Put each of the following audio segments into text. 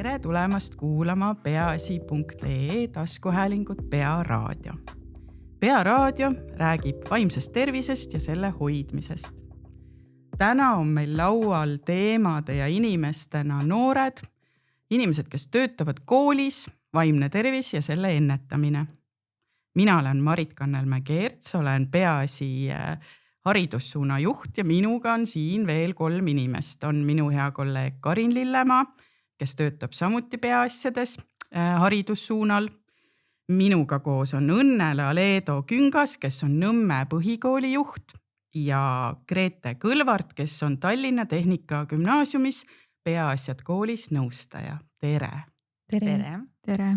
Tere tulemast kuulama peaasi.ee taskuhäälingut Pearaadio. Pearaadio räägib vaimsest tervisest ja selle hoidmisest. Täna on meil laual teemade ja inimestena noored, inimesed, kes töötavad koolis, vaimne tervis ja selle ennetamine. Mina olen Marit Kannelmäe-Keerts, olen Peaasi haridussuuna juht ja minuga on siin veel 3 inimest. On minu hea kolleeg Karin Lillemaa, kes töötab samuti peaasjades haridussuunal. Minuga koos on Õnnela Leedo Küngas, kes on Nõmme põhikooli juht ja Grete Kõlvart, kes on Tallinna Tehnikagümnaasiumis peaasjad koolis nõustaja. Tere! Tere!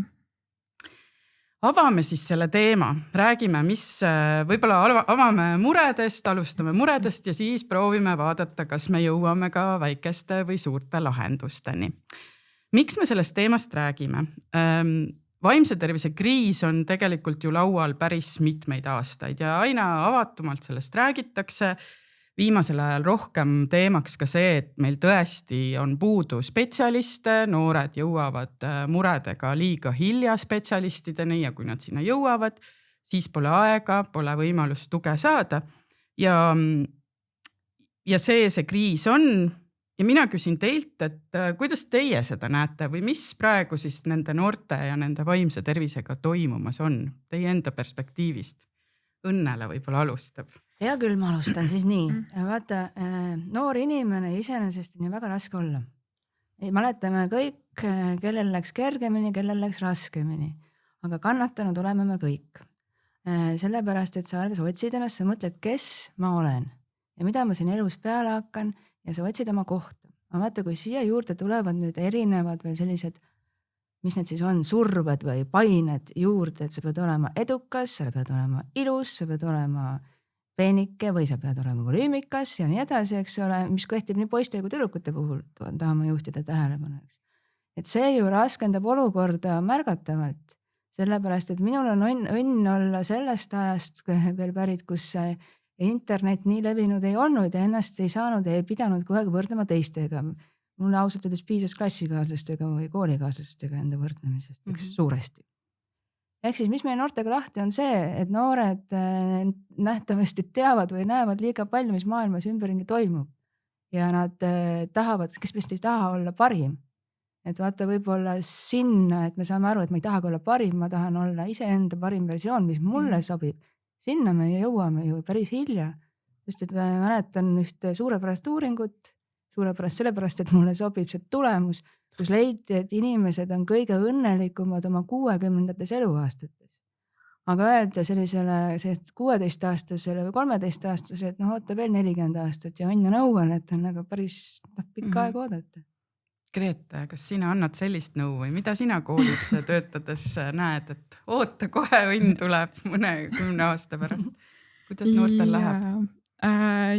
Avame siis selle teema, räägime, võib-olla avame muredest, alustame muredest ja siis proovime vaadata, kas me jõuame ka väikeste või suurte lahendusteni. Miks me sellest teemast räägime? Vaimse tervise kriis on tegelikult ju laual päris mitmeid aastaid ja aina avatumalt sellest räägitakse. Viimasel ajal rohkem teemaks ka see, et meil tõesti on puudu spetsialiste, noored jõuavad muredega liiga hilja spetsialistideni ja kui nad sinna jõuavad, siis pole aega, pole võimalust tuge saada. Ja see kriis on. Ja mina küsin teilt, et kuidas teie seda näete või mis praegu siis nende noorte ja nende vaimse tervisega toimumas on teie enda perspektiivist? Õnnele võib-olla alustab. Hea küll, ma alustan siis nii. Vaata, noor inimene iseenesest on ju väga raske olla. Mäletame kõik, kellel läks kergemini, kellel läks raskemini. Aga kannatanud oleme me kõik. Sellepärast, et sa alles otsid ennast, sa mõtled, kes ma olen ja mida ma siin elus peale hakkan ja sa otsid oma kohta. Aga vaata, kui siia juurde tulevad nüüd erinevad veel sellised, mis need siis on, surved või pained juurde, et sa pead olema edukas, sa pead olema ilus, sa pead olema peenike või sa pead olema volüümikas ja nii edasi, eks ole, mis kehtib nii poiste kui tüdrukute puhul, tahame juhtida tähelepanu. Et see ju raskendab olukorda märgatavalt, sellepärast, et minul on õnn olla sellest ajast veel pärit, kus internet nii levinud ei olnud ja ennast ei saanud ja ei pidanud kogu aeg võrdlema teistega. Mulle ausalt öeldes piisas klassikaaslastega või koolikaaslastega enda võrdlemisest, eks suuresti. Ehk siis, mis meie noortega lahti on see, et noored nähtavasti teavad või näevad liiga palju, mis maailmas ümberringi toimub. Ja nad tahavad, kes meist ei taha olla parim. Et vaata võib-olla sinna, et me saame aru, et ma ei taha olla parim, ma tahan olla iseenda parim versioon, mis mulle sobib. Sinna me jõuame ju päris hilja, sest et ma mäletan ühte suurepärast uuringut, suurepärast sellepärast, et mulle sobib see tulemus, kus leiti, et inimesed on kõige õnnelikumad oma 60-ndates eluaastates. Aga öelda sellisele 16-aastasele või 13-aastasele, et oota veel 40 aastat ja õnn ja nõuan, et on aga päris pikka aega oodata. Grete, kas sina annad sellist nõu või mida sina koolis töötades näed, et oota kohe õnn tuleb mõne 10 aasta pärast? Kuidas noortel läheb?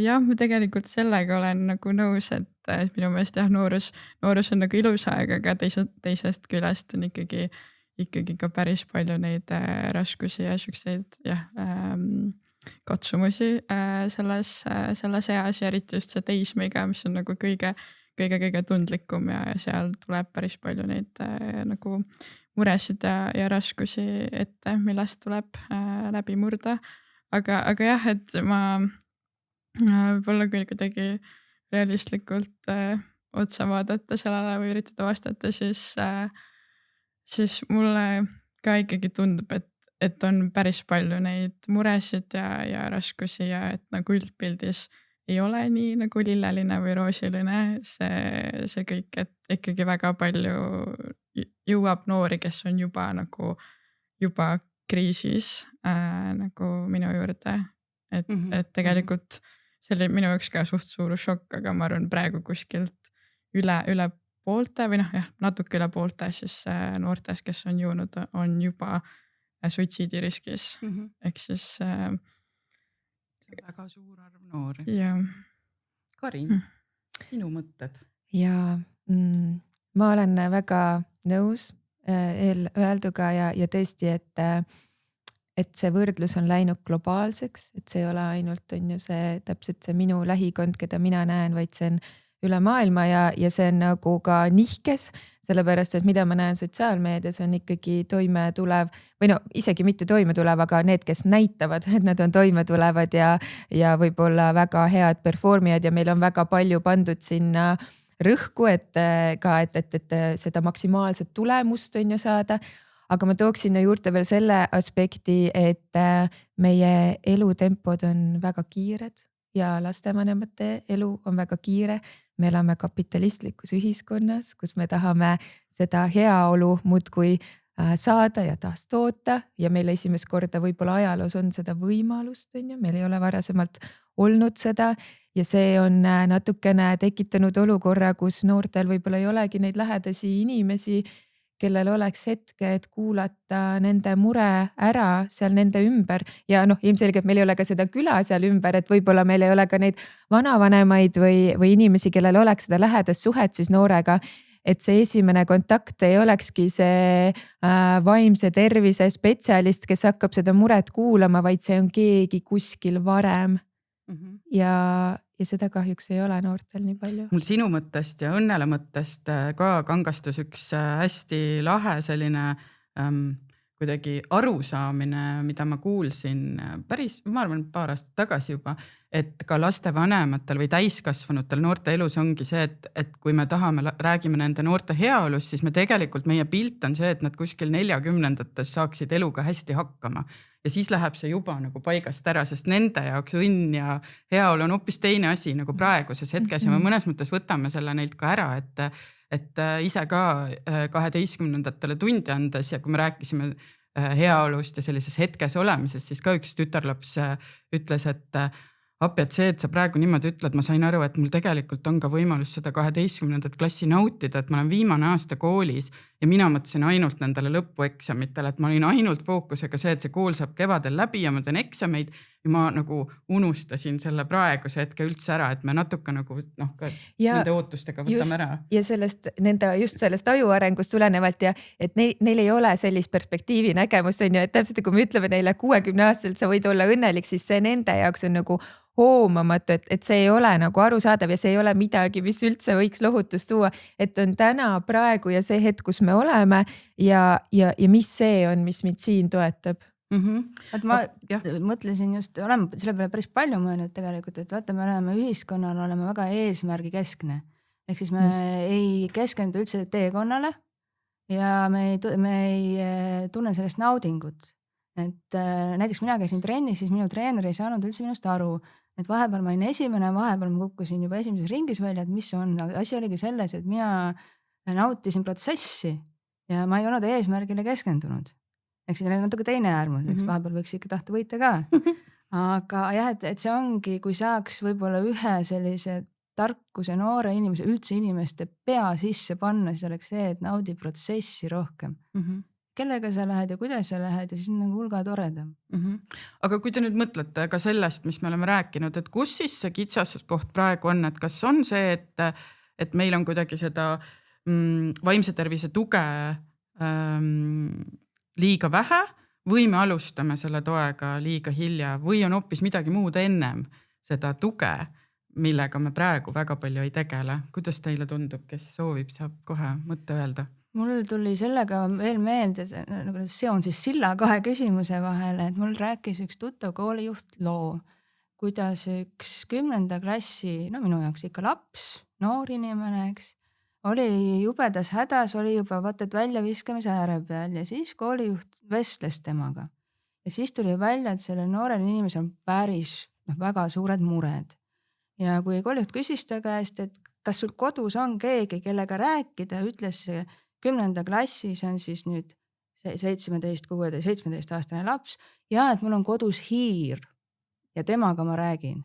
Jah, ma tegelikult sellega olen nagu nõus, et minu meelest noorus on nagu ilus aeg, aga teisest küljest on ikkagi ka päris palju neid raskusi ja siukseid katsumusi selles eas ja eriti just see teismeiga, mis on nagu kõige tundlikum ja seal tuleb päris palju neid nagu muresid ja raskusi ette, millest tuleb läbi murda. Aga jah, et ma võib-olla küll kuidagi realistlikult otsa vaadata sellele või üritada vastata, siis mulle ka ikkagi tundub, et on päris palju neid muresid ja raskusi ja et nagu üldpildis ei ole nii nagu lilleline või roosiline see kõik, et ikkagi väga palju jõuab noori, kes on juba kriisis nagu minu juurde. Et tegelikult see oli minu jaoks ka suht suur šokk, aga ma arvan praegu kuskilt üle poolte või natuke üle poolte siis noortes, kes on jõudnud, on juba suitsiidiriskis. Ehk siis väga suur arv noori. Ja. Karin, sinu mõtted? Ja ma olen väga nõus öelduga ja tõesti, et see võrdlus on läinud globaalseks, et see ei ole ainult on ju see täpselt see minu lähikond, keda mina näen, vaid see on üle maailma ja see on nagu ka nihkes, sellepärast et mida ma näen sotsiaalmeedias on ikkagi toime tulev või no isegi mitte toime tulev, aga need, kes näitavad, et nad on toime tulevad ja võib-olla väga head performijad ja meil on väga palju pandud sinna rõhku, et seda maksimaalset tulemust on ju saada. Aga ma tooks sinna juurde veel selle aspekti, et meie elutempod on väga kiired ja lastevanemate elu on väga kiire. Me elame kapitalistlikus ühiskonnas, kus me tahame seda heaolu muudkui saada ja taas toota ja meil esimest korda võib-olla ajaloos on seda võimalust, on ju, meil ei ole varasemalt olnud seda ja see on natukene tekitanud olukorra, kus noortel võib-olla ei olegi neid lähedasi inimesi, kellel oleks hetke, et kuulata nende mure ära seal nende ümber ja noh, ilmselgelt meil ei ole ka seda küla seal ümber, et võib-olla meil ei ole ka neid vanavanemaid või inimesi, kellel oleks seda lähedast suhet siis noorega, et see esimene kontakt ei olekski see vaimse tervise spetsialist, kes hakkab seda muret kuulama, vaid see on keegi kuskil varem. Ja seda kahjuks ei ole noortel nii palju. Mul sinu mõttest ja Õnnele mõttest ka kangastus üks hästi lahe selline kuidagi arusaamine, mida ma kuulsin päris, ma arvan, paar aastat tagasi juba, et ka lastevanematel või täiskasvanutel noorte elus ongi see, et kui me räägime nende noorte heaolust, siis me tegelikult, meie pilt on see, et nad kuskil 40-ndates saaksid eluga hästi hakkama. Ja siis läheb see juba nagu paigast ära, sest nende jaoks õnn ja heaolu on hoopis teine asi nagu praeguses hetkes ja me mõnes mõttes võtame selle neilt ka ära, et ise ka 12-ndatele tundi andes ja kui me rääkisime heaolust ja sellises hetkes olemisest, siis ka üks tütarlaps ütles, et see, et sa praegu niimoodi ütled, ma sain aru, et mul tegelikult on ka võimalus seda 12. klassi nautida, et ma olen viimane aasta koolis ja mina mõtlesin ainult nendele lõpueksamitele, et ma olin ainult fookusega see, et see kool saab kevadel läbi ja ma teen eksameid ja ma nagu unustasin selle praeguse hetke üldse ära, et me natuke nagu ka nende ootustega võtame ära. Ja just sellest ajuarengust tulenevalt ja et neil ei ole sellist perspektiivi nägemust, on ju, et täpselt kui me ütleme neile 60-aastaselt sa võid olla õnnelik, siis see nende jaoks on nagu hoomamatu, et see ei ole nagu arusaadav ja see ei ole midagi, mis üldse võiks lohutust tuua, et on täna, praegu ja see hetk, kus me oleme ja mis see on, mis mind siin toetab. Et ma mõtlesin just, oleme selle peale päris palju mõelnud tegelikult, et vaata, me oleme ühiskonnal, oleme väga eesmärgi keskne. Ehk siis me ei keskendu üldse teekonnale ja me ei tunne sellest naudingut. Et näiteks mina käisin trennis, siis minu treener ei saanud üldse minust aru, et vahepeal ma olin esimene, vahepeal ma kukkusin juba esimeses ringis välja, et mis on. Asi oligi selles, et mina nautisin protsessi ja ma ei olnud eesmärgile keskendunud. Eks see oli natuke teine äärmus, eks vahepeal võiks ikka tahta võita ka. Aga jah, et see ongi, kui saaks võib-olla ühe sellise tarkuse noore inimese, üldse inimeste pea sisse panna, siis oleks see, et naudi protsessi rohkem. Kellega sa lähed ja kuidas sa lähed ja siis on nagu hulga toredam. Aga kui te nüüd mõtlete ka sellest, mis me oleme rääkinud, et kus siis see kitsaskoht praegu on, et kas on see, et meil on kuidagi seda vaimse tervise tuge liiga vähe või me alustame selle toega liiga hilja või on hoopis midagi muud ennem seda tuge, millega me praegu väga palju ei tegele. Kuidas teile tundub, kes soovib, saab kohe mõtte öelda? Mul tuli sellega veel meelde, see on siis silla kahe küsimuse vahele, et mul rääkis üks tuttav koolijuht loo, kuidas üks 10. klassi, minu jaoks ikka laps, noor inimene, eks, oli jubedas hädas, oli juba vaata, et väljaviskamise ääre peal ja siis koolijuht vestles temaga. Ja siis tuli välja, et selle noorel inimesel on päris väga suured mured. Ja kui koolijuht küsis ta käest, et kas sul kodus on keegi, kellega rääkida, ütles 10. klassis on siis nüüd 17-aastane laps ja et mul on kodus hiir ja temaga ma räägin.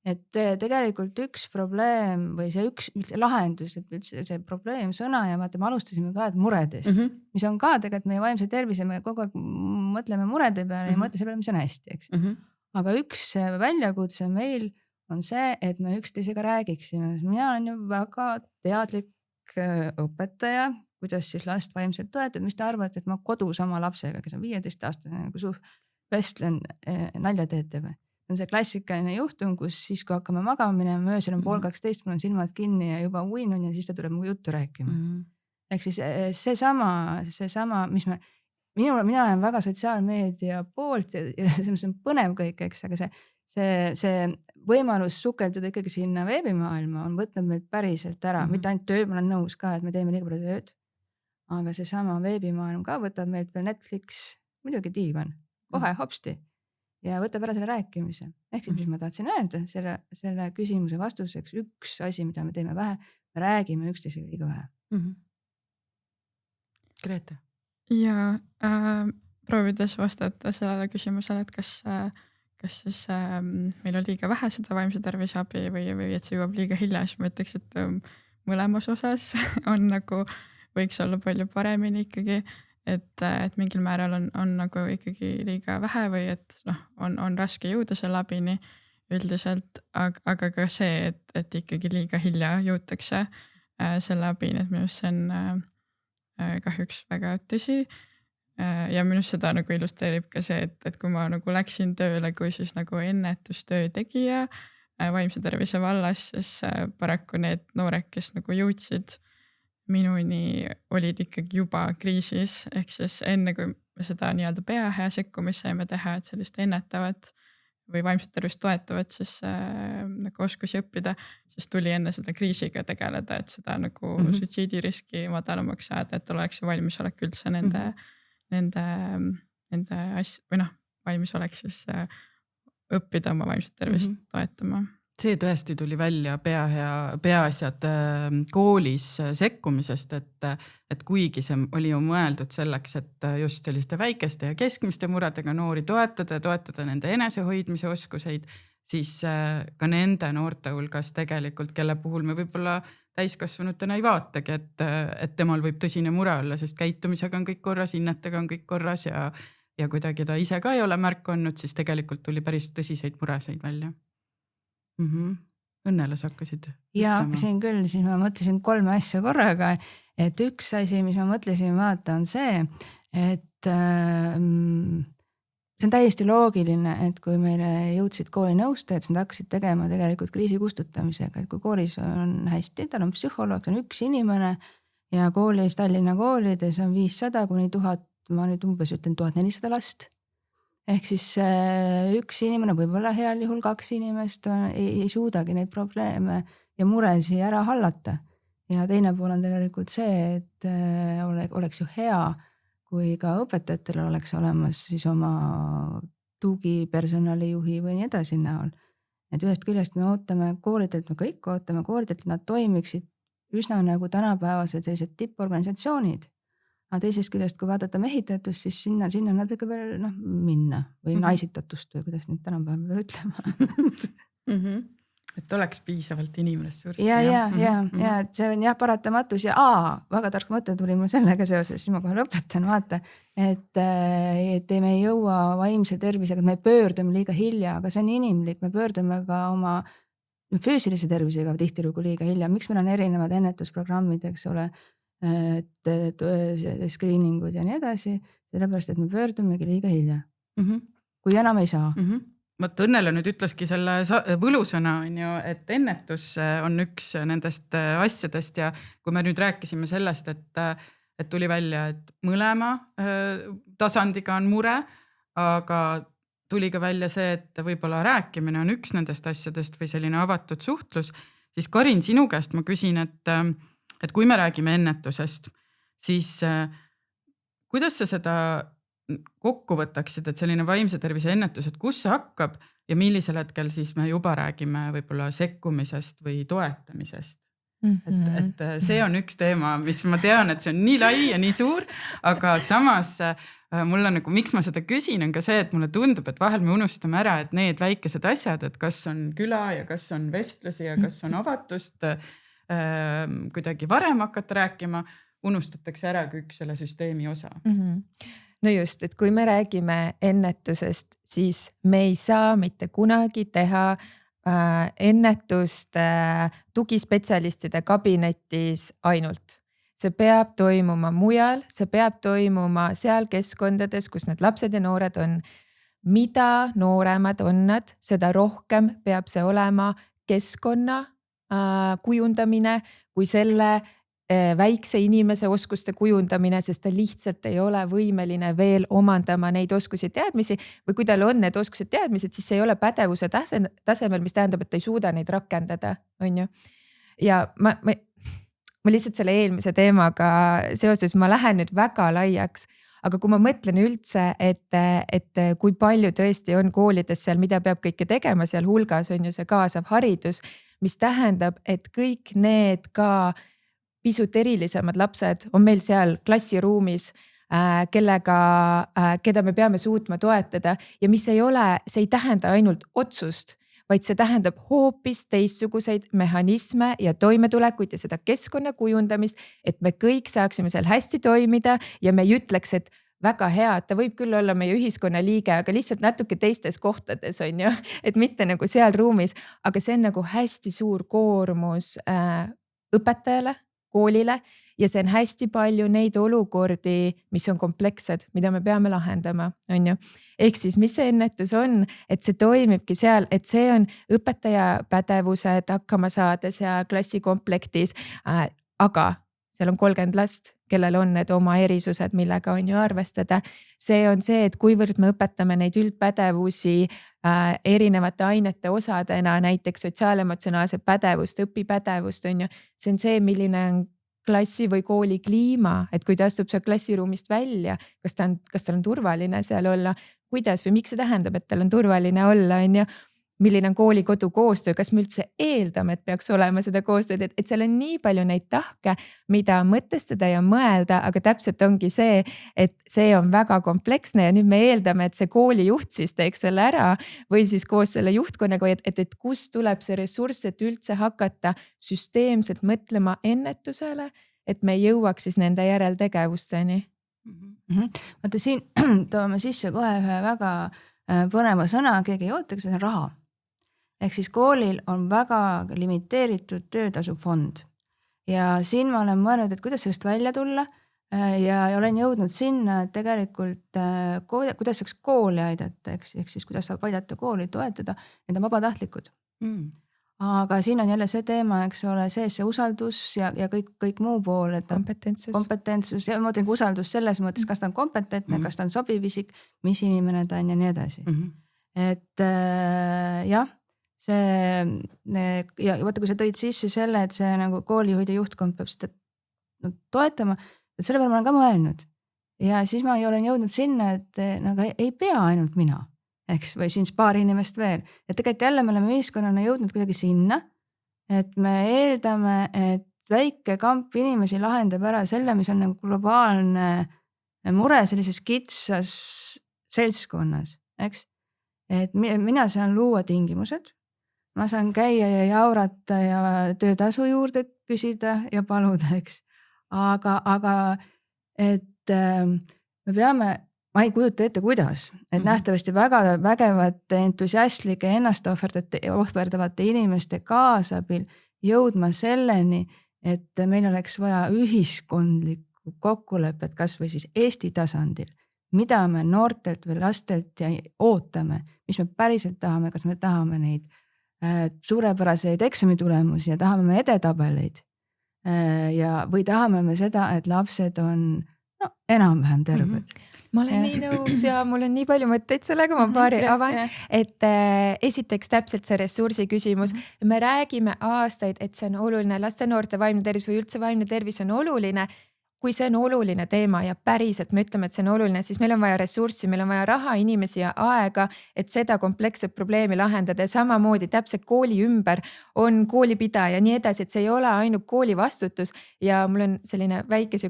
Et tegelikult üks probleem või see üks lahendus, et see probleem sõna ja vaata, me alustasime ka muredest, mis on ka tegelikult meie vaimse tervise, me kogu aeg mõtleme murede peale ja mõtle selle peale, mis on hästi, eks. Aga üks väljakutse meil on see, et me üksteisega räägiksime. Mina olen ju väga teadlik õpetaja, kuidas siis last vaimselt toetada, mis te arvate, et ma kodus oma lapsega, kes on 15-aastane, nagu vestlen nalja teete või? On see klassikaline juhtum, kus siis, kui hakkame magama minema, öösel on 11:30, mul on silmad kinni ja juba uinun ja siis ta tuleb mu juttu rääkima. ehk siis seesama, mis mina olen väga sotsiaalmeedia poolt ja see on põnev kõik, eks, aga see võimalus sukelduda ikkagi sinna veebimaailma on võtnud meilt päriselt ära, mitte ainult töö, ma olen nõus ka, et me teeme liiga palju tööd, aga seesama veebimaailm ka võtab meilt veel Netflix, muidugi diivan, kohe hopsti ja võtab ära selle rääkimise. Ehk siis, mis ma tahtsin öelda, selle küsimuse vastuseks üks asi, mida me teeme vähe, me räägime üksteisega liiga vähe. Grete? Ja proovides vastata sellele küsimusele, et kas siis meil on liiga vähe seda vaimse tervise abi või et see jõuab liiga hilja, siis ma ütleks, et mõlemas osas on nagu, võiks olla palju paremini ikkagi, et mingil määral on nagu ikkagi liiga vähe või et on raske jõuda selle abini üldiselt, aga ka see, et ikkagi liiga hilja jõutakse selle abini, et minu arust see on kahjuks väga tõsi. Ja minust seda nagu illustreerib ka see, et kui ma nagu läksin tööle kui siis nagu ennetustöö tegija vaimse tervise vallas, siis paraku need noored, kes nagu jõudsid minuni, olid ikkagi juba kriisis, ehk siis enne kui me seda nii-öelda peahea sekkumist saime teha, et sellist ennetavat või vaimset tervist toetavat siis nagu oskusi õppida, siis tuli enne seda kriisiga tegeleda, et seda nagu suitsiidiriski madalamaks saada, et oleks valmisolek üldse nende asja või valmisolek siis õppida oma vaimset tervist toetama. See tõesti tuli välja peaasjad koolis sekkumisest, et kuigi see oli ju mõeldud selleks, et just selliste väikeste ja keskmiste muredega noori toetada nende enesehoidmise oskuseid, siis ka nende noorte hulgas tegelikult, kelle puhul me võib-olla täiskasvanutena ei vaatagi, et temal võib tõsine mure olla, sest käitumisega on kõik korras, hinnetega on kõik korras ja kuidagi ta ise ka ei ole märku andnud, siis tegelikult tuli päris tõsiseid muresid välja. Õnnele sa hakkasid ütlema? Siin küll, siis ma mõtlesin 3 asja korraga, et üks asi, mis ma mõtlesin vaata, on see, et see on täiesti loogiline, et kui meile jõudsid kooli nõustajad, siis nad hakkasid tegema tegelikult kriisi kustutamisega, et kui koolis on hästi, tal on psühholoog, see on üks inimene ja koolis, Tallinna koolides on 500 kuni 1000, ma nüüd umbes ütlen 1400 last. Ehk siis üks inimene, võib-olla heal juhul 2 inimest ei suudagi neid probleeme ja muresi ära hallata. Ja teine pool on tegelikult see, et oleks ju hea, kui ka õpetajatel oleks olemas siis oma tugipersonalijuhi või nii edasi näol. Et ühest küljest me ootame koolidelt, me kõik ootame koolidelt, et nad toimiksid üsna nagu tänapäevased sellised tipporganisatsioonid. Aga teisest küljest, kui vaadata mehitatust, siis sinna natuke veel minna või naisitatust või kuidas nüüd tänapäeval veel ütlema. Et oleks piisavalt inimressurssi. Ja, et see on paratamatus ja väga tark mõte tuli mul sellega seoses, siis ma kohe lõpetan, vaata, et me ei jõua vaimse tervisega, me pöördume liiga hilja, aga see on inimlik, me pöördume ka oma füüsilise tervisega tihtilugu liiga hilja. Miks meil on erinevad ennetusprogrammid, eks ole, screeningud ja nii edasi, sellepärast, et me pöördumegi liiga hilja. Kui enam ei saa. Mõt Õnnele nüüd ütleski selle võlusõna, on ju, et ennetus on üks nendest asjadest ja kui me nüüd rääkisime sellest, et tuli välja, et mõlema tasandiga on mure, aga tuli ka välja see, et võib-olla rääkimine on üks nendest asjadest või selline avatud suhtlus, siis Karin, sinu käest ma küsin, et kui me räägime ennetusest, siis kuidas sa seda kokku võtaksid, et selline vaimse tervise ennetus, et kus see hakkab ja millisel hetkel siis me juba räägime võib-olla sekkumisest või toetamisest? Et see on üks teema, mis ma tean, et see on nii lai ja nii suur, aga samas mulle nagu, miks ma seda küsin, on ka see, et mulle tundub, et vahel me unustame ära, et need väikesed asjad, et kas on küla ja kas on vestlusi ja kas on avatust kuidagi varem hakata rääkima, unustatakse ära kui üks selle süsteemi osa. No just, et kui me räägime ennetusest, siis me ei saa mitte kunagi teha ennetust tugispetsialistide kabinetis ainult. See peab toimuma mujal, see peab toimuma seal keskkondades, kus need lapsed ja noored on. Mida nooremad on nad, seda rohkem peab see olema keskkonna kujundamine kui selle väikse inimese oskuste kujundamine, sest ta lihtsalt ei ole võimeline veel omandama neid oskusi teadmisi või kui tal on need oskused teadmised, siis see ei ole pädevuse tasemel, mis tähendab, et ta ei suuda neid rakendada, on ju. Ja ma lihtsalt selle eelmise teemaga seoses, ma lähen nüüd väga laiaks, aga kui ma mõtlen üldse, et kui palju tõesti on koolides seal, mida peab kõike tegema, seal hulgas on ju see kaasav haridus, mis tähendab, et kõik need ka pisut erilisemad lapsed on meil seal klassiruumis, keda me peame suutma toetada ja mis see ei tähenda ainult otsust, vaid see tähendab hoopis teistsuguseid mehhanisme ja toimetulekuid ja seda keskkonna kujundamist, et me kõik saaksime seal hästi toimida ja me ei ütleks, et väga hea, et ta võib küll olla meie ühiskonna liige, aga lihtsalt natuke teistes kohtades on ju, et mitte nagu seal ruumis, aga see on nagu hästi suur koormus õpetajale, koolile ja see on hästi palju neid olukordi, mis on komplekssed, mida me peame lahendama, on ju. Ehk siis, mis see ennetus on, et see toimibki seal, et see on õpetaja pädevused hakkama saades ja klassikomplektis, aga seal on 30 last, kellel on need oma erisused, millega on ju arvestada. See on see, et kuivõrd me õpetame neid üldpädevusi erinevate ainete osadena, näiteks sotsiaalemotsionaalset pädevust, õpipädevust on ju. See on see, milline on klassi või kooli kliima, et kui ta astub seal klassiruumist välja, kas tal on turvaline seal olla, kuidas või miks see tähendab, et tal on turvaline olla, on ju. Milline on kooli-kodu koostöö, kas me üldse eeldame, et peaks olema seda koostööd, et seal on nii palju neid tahke, mida mõtestada ja mõelda, aga täpselt ongi see, et see on väga kompleksne ja nüüd me eeldame, et see koolijuht siis teeks selle ära või siis koos selle juhtkonnaga, et kust tuleb see ressurss, et üldse hakata süsteemselt mõtlema ennetusele, et me jõuaks siis nende järeltegevusteni. Vaata siin toome sisse kohe ühe väga põneva sõna, keegi ei ootaks, see on raha. Ehk siis koolil on väga limiteeritud töötasufond ja siin ma olen mõelnud, et kuidas sellest välja tulla ja olen jõudnud sinna, et tegelikult kuidas saaks kooli aidata, ehk siis kuidas saab aidata kooli toetada, need on vabatahtlikud. Aga siin on jälle see teema, eks ole, see usaldus ja kõik muu pool, et kompetentsus ja ma mõtlen usaldus selles mõttes, kas ta on kompetentne, kas ta on sobiv isik, mis inimene ta on ja nii edasi. Et jah, see ja vaata, kui sa tõid sisse selle, et see nagu koolijuhid ja juhtkond peab seda toetama, selle peale ma olen ka mõelnud ja siis ma olen jõudnud sinna, et nagu ei pea ainult mina. Eks, või siin paar inimest veel. Ja tegelikult jälle me oleme ühiskonnana jõudnud kuidagi sinna, et me eeldame, et väike kamp inimesi lahendab ära selle, mis on nagu globaalne mure sellises kitsas seltskonnas, eks. Et mina saan luua tingimused, ma saan käia ja jaurata ja töötasu juurde küsida ja paluda, eks. Aga et me peame ma ei kujuta ette, kuidas, et nähtavasti väga vägevate entusiastlike ennast ohverdavate inimeste kaasabil jõudma selleni, et meil oleks vaja ühiskondlikku kokkulepet, kas või siis Eesti tasandil, mida me noortelt või lastelt ootame, mis me päriselt tahame, kas me tahame neid suurepäraseid eksamitulemusi ja tahame me edetabeleid või tahame me seda, et lapsed on enam-vähem terved. Ma olen nii nõus ja mul on nii palju mõtteid sellega, ma paari avan, et esiteks täpselt see ressursi küsimus. Me räägime aastaid, et see on oluline, laste noorte vaimne tervis või üldse vaimne tervis on oluline. Kui see on oluline teema ja päriselt me ütleme, et see on oluline, siis meil on vaja ressurssi, meil on vaja raha, inimesi ja aega, et seda kompleksset probleemi lahendada ja samamoodi täpselt kooli ümber on koolipidaja ja nii edasi, et see ei ole ainult kooli vastutus ja mul on selline väike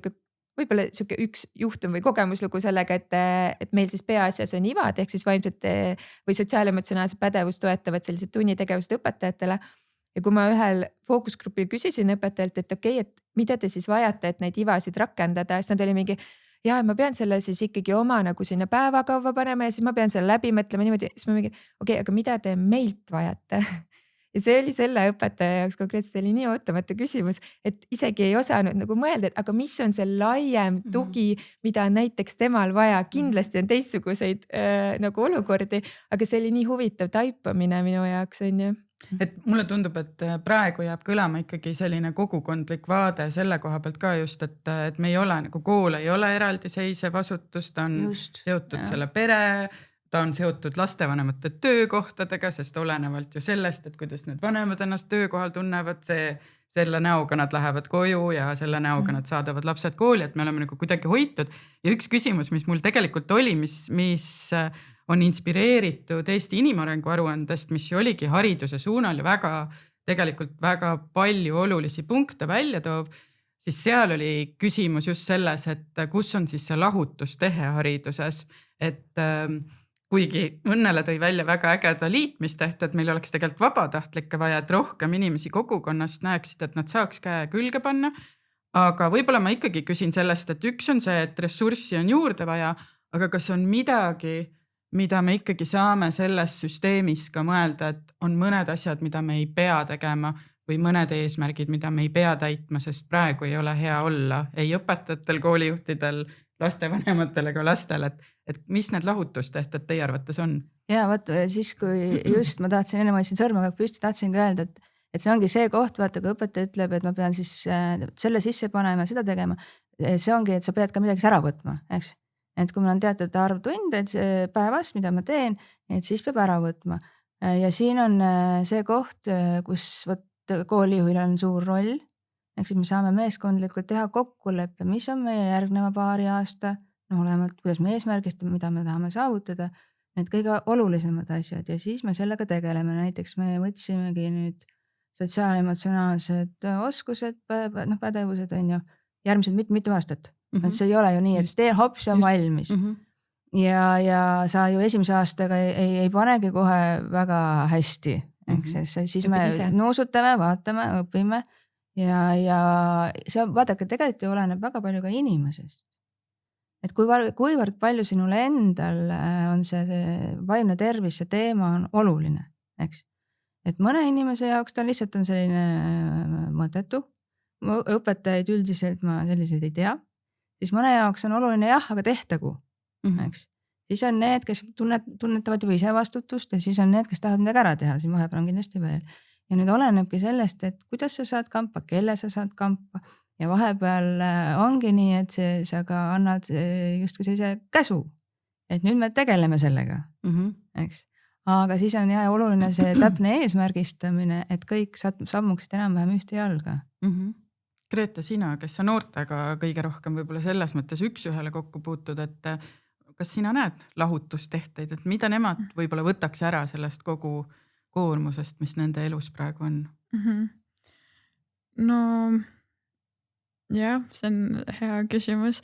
võib-olla siuke üks juhtum või kogemuslugu sellega, et meil siis peaasjas on IVAD ehk siis vaimsete või sotsiaalemotsionaalset pädevust toetavad sellised tunnitegevused õpetajatele. Ja kui ma ühel fookusgrupil küsisin õpetajalt, et okei, et mida te siis vajate, et neid IVAsid rakendada, siis nad oli mingi, ja ma pean selle siis ikkagi oma nagu sinna päevakava panema ja siis ma pean selle läbi mõtlema niimoodi, siis ma mingi, okei, aga mida te meilt vajate? Ja see oli selle õpetaja jaoks konkreetselt oli nii ootamatu küsimus, et isegi ei osanud nagu mõelda, et aga mis on see laiem tugi, mida on näiteks temal vaja. Kindlasti on teistsuguseid nagu olukordi, aga see oli nii huvitav taipamine minu jaoks on ju. et mulle tundub, et praegu jääb kõlama ikkagi selline kogukondlik vaade selle koha pealt ka just, et me ei ole nagu kool ei ole eraldiseisev asutus, ta on seotud selle pere, ta on seotud lastevanemate töökohtadega, sest olenevalt ju sellest, et kuidas need vanemad ennast töökohal tunnevad, selle näoga nad lähevad koju ja selle näoga nad saadavad lapsed kooli, et me oleme nagu kuidagi hoitud. Ja üks küsimus, mis mul tegelikult oli, mis on inspireeritud Eesti inimarengu aruandest, mis oligi hariduse suunal ja tegelikult väga palju olulisi punkte välja toob, siis seal oli küsimus just selles, et kus on siis see lahutustehe hariduses, et kuigi Õnnele tõi välja väga ägeda liitmistehte, et meil oleks tegelikult vabatahtlikke vaja, et rohkem inimesi kogukonnast näeksid, et nad saaks käe külge panna. Aga võib-olla ma ikkagi küsin sellest, et üks on see, et ressurssi on juurde vaja, aga kas on midagi, mida me ikkagi saame selles süsteemis ka mõelda, et on mõned asjad, mida me ei pea tegema või mõned eesmärgid, mida me ei pea täitma, sest praegu ei ole hea olla ei õpetajatel, koolijuhtidel, lastevanematel ega lastel, et mis need lahutustehted teie arvates on? Ja vaata, siis kui just ma tahtsin, enne ma võtsin sõrmega püsti, tahtsin ka öelda, et see ongi see koht, vaata, kui õpetaja ütleb, et ma pean siis selle sisse panema, seda tegema. See ongi, et sa pead ka midagi ära võtma, eks? Et kui mul on teatud arv tunde, et päevas, mida ma teen, et siis peab ära võtma. Ja siin on see koht, kus koolijuhil on suur roll. Eks me saame meeskondlikult teha kokkuleppe, mis on meie järgneva paari aasta, olemalt, kuidas me eesmärgistame, mida me tahame saavutada, need kõige olulisemad asjad ja siis me sellega tegeleme. Näiteks me võtsimegi nüüd sotsiaalemotsionaalsed oskused, pädevused on ju järgmised mitu aastat. See ei ole ju nii, et tee hops ja on valmis. Ja sa ju esimese aastaga ei panegi kohe väga hästi. Siis me nuusutame, vaatame, õpime. Ja see vaadake, tegelikult ju oleneb väga palju ka inimesest. Et kuivõrd palju sinul endal on see vaimne tervis, see teema on oluline, eks? Et mõne inimese jaoks ta lihtsalt on selline mõttetu. Õpetajaid üldiselt ma selliseid ei tea. Siis mõne jaoks on oluline jah, aga tehtagu, eks? Siis on need, kes tunnetavad juba ise vastutust ja siis on need, kes tahavad midagi ära teha, siin vahepeal on kindlasti veel. Ja nüüd olenebki sellest, et kuidas sa saad kampa, kelle sa saad kampa ja vahepeal ongi nii, et sa ka annad justkui sellise käsu, et nüüd me tegeleme sellega, eks. Aga siis on jah oluline see täpne eesmärgistamine, et kõik sammuksid enam-vähem ühte jalga. Grete, sina, kes sa noortega kõige rohkem võib-olla selles mõttes üks-ühele kokku puutud, et kas sina näed lahutustehteid, et mida nemad võib-olla võtaks ära sellest kogu koormusest, mis nende elus praegu on? No jah, see on hea küsimus.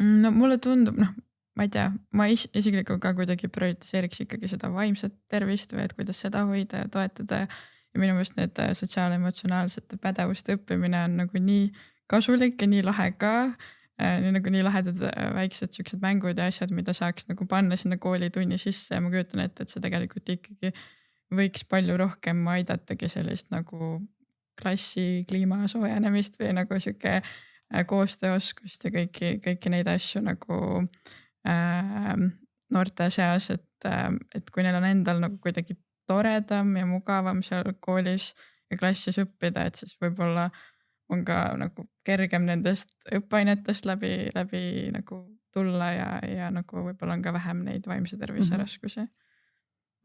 No mulle tundub, ma ei tea, ma isiklikult ka kuidagi prioritiseeriks ikkagi seda vaimset tervist või et kuidas seda hoida ja toetada. Ja minu meelest need sotsiaalemotsionaalsete pädevuste õppimine on nagu nii kasulik ja nii lahe ka. Nii lahedad väiksed siuksed mängud ja asjad, mida saaks nagu panna sinna koolitunni sisse ja ma kujutan ette, et see tegelikult ikkagi võiks palju rohkem aidatagi sellist nagu klassi kliima soojenemist või nagu siuke koostööoskust ja kõiki neid asju nagu noorte seas, et kui neil on endal nagu kuidagi toredam ja mugavam seal koolis ja klassis õppida, et siis võib-olla on ka nagu kergem nendest õppeainetest läbi nagu tulla ja nagu võib-olla on ka vähem neid vaimse tervise raskusi.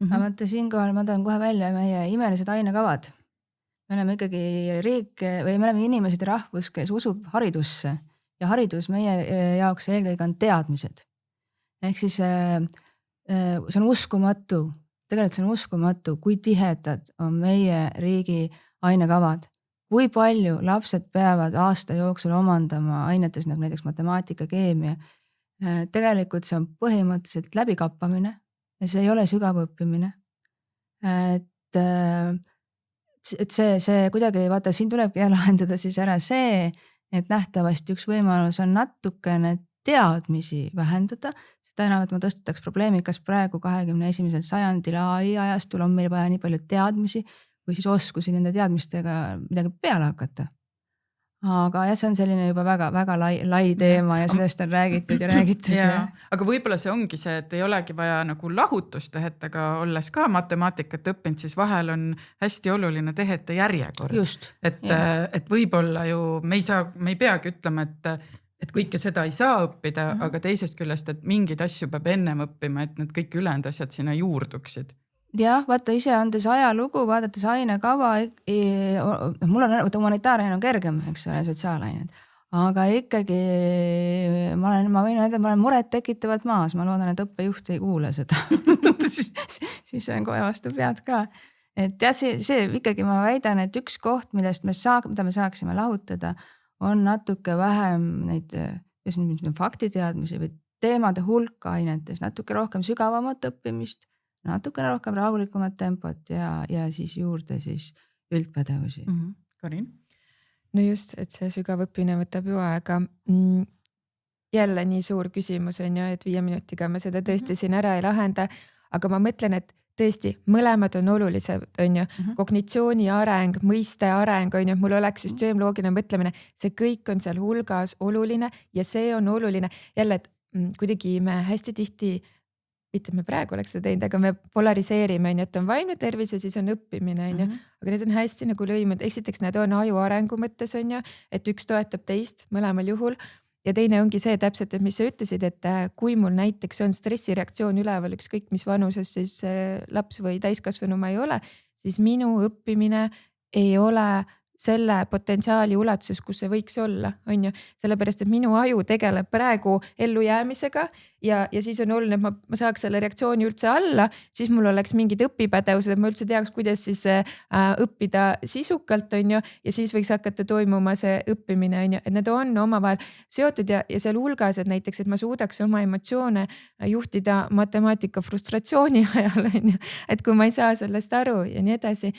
Aga vaata siinkohal ma tahan kohe välja meie imelised ainekavad. Me oleme ikkagi riik või me oleme inimesed ja rahvus, kes usub haridusse ja haridus meie jaoks eelkõige on teadmised. Ehk siis see on uskumatu, tegelikult see on uskumatu, kui tihedad on meie riigi ainekavad. Kui palju lapsed peavad aasta jooksul omandama ainetes nagu näiteks matemaatika, keemia. Tegelikult see on põhimõtteliselt läbikappamine ja see ei ole sügav õppimine. Et see kuidagi, vaata, siin tulebki lahendada siis ära see, et nähtavasti üks võimalus on natukene teadmisi vähendada. Seda enam, et ma tõstataks probleemi, kas praegu 21. sajandil AI ajastul on meil vaja nii palju teadmisi või siis oskusi nende teadmistega midagi peale hakata. aga jah, see on selline juba väga-väga lai teema ja sellest on räägitud ja. Aga võib-olla see ongi see, et ei olegi vaja nagu lahutustehet, aga olles ka matemaatikat õppinud, siis vahel on hästi oluline tehete järjekord. Et võib-olla ju me ei peagi ütlema, et kõike seda ei saa õppida, aga teisest küljest, et mingeid asju peab ennem õppima, et need kõik ülejäänud asjad sinna juurduksid. Jah, vaata ise andes ajalugu, vaadates ainekava, mul on, humanitaaraine on kergem, eks ole, sotsiaalained, aga ikkagi ma võin öelda, et ma olen muret tekitavalt maas, ma loodan, et õppejuht ei kuule seda. siis on kohe vastu pead ka. Et jah, see ikkagi ma väidan, et üks koht, mida me saaksime lahutada, on natuke vähem neid faktiteadmisi või teemade hulka ainetes, natuke rohkem sügavamat õppimist, natukene rohkem rahulikumat tempot ja siis juurde siis üldpädevusi. Karin? No just, et see sügav õppimine võtab ju aega. Jälle nii suur küsimus on ju, et 5 minutiga me seda tõesti siin ära ei lahenda, aga ma mõtlen, et tõesti, mõlemad on olulised, on ju, kognitsiooni areng, mõiste areng, on ju, mul oleks süsteemloogiline mõtlemine, see kõik on seal hulgas oluline ja see on oluline. Jälle, et kuidagi me hästi tihti mitte me praegu oleks seda teinud, aga me polariseerime, et on vaimne tervis ja siis on õppimine, aga need on hästi nagu lõimud. Esiteks need on aju arengu mõttes, on ju, et üks toetab teist mõlemal juhul. Ja teine ongi see täpselt, et mis sa ütlesid, et kui mul näiteks on stressireaktsioon üleval, ükskõik mis vanuses siis laps või täiskasvanu ma ei ole, siis minu õppimine ei ole selle potentsiaali ulatuses, kus see võiks olla, on ju. Sellepärast, et minu aju tegeleb praegu ellujäämisega ja siis on oluline, et ma saaks selle reaktsiooni üldse alla, siis mul oleks mingid õpipädevused, et ma üldse teaks, kuidas siis õppida sisukalt, on ju, ja siis võiks hakata toimuma see õppimine, on ju, et need on omavahel seotud ja seal hulgas, et näiteks, et ma suudaks oma emotsioone juhtida matemaatika frustratsiooni ajal, on ju, et kui ma ei saa sellest aru ja nii edasi.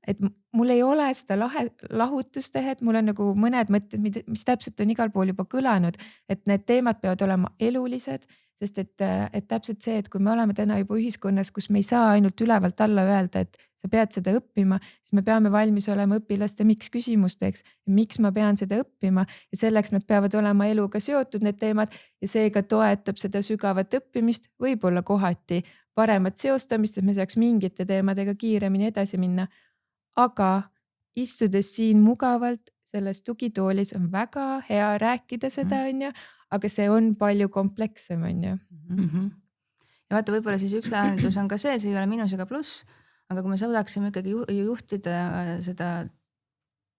Et mul ei ole seda lahutustehet, mul on nagu mõned mõtted, mis täpselt on igal pool juba kõlanud, et need teemad peavad olema elulised, sest et täpselt see, et kui me oleme täna juba ühiskonnas, kus me ei saa ainult ülevalt alla öelda, et sa pead seda õppima, siis me peame valmis olema õpilaste miks küsimusteks, miks ma pean seda õppima ja selleks nad peavad olema eluga seotud need teemad ja seega toetab seda sügavat õppimist, võib-olla kohati paremat seostamist, et me saaks mingite teemadega kiiremini edasi minna. Aga istudes siin mugavalt selles tugitoolis on väga hea rääkida seda, on ju, aga see on palju komplekssem, on ju. Ja vaata, võib-olla siis üks lahendus on ka see ei ole miinus ega pluss, aga kui me suudaksime ikkagi juhtida seda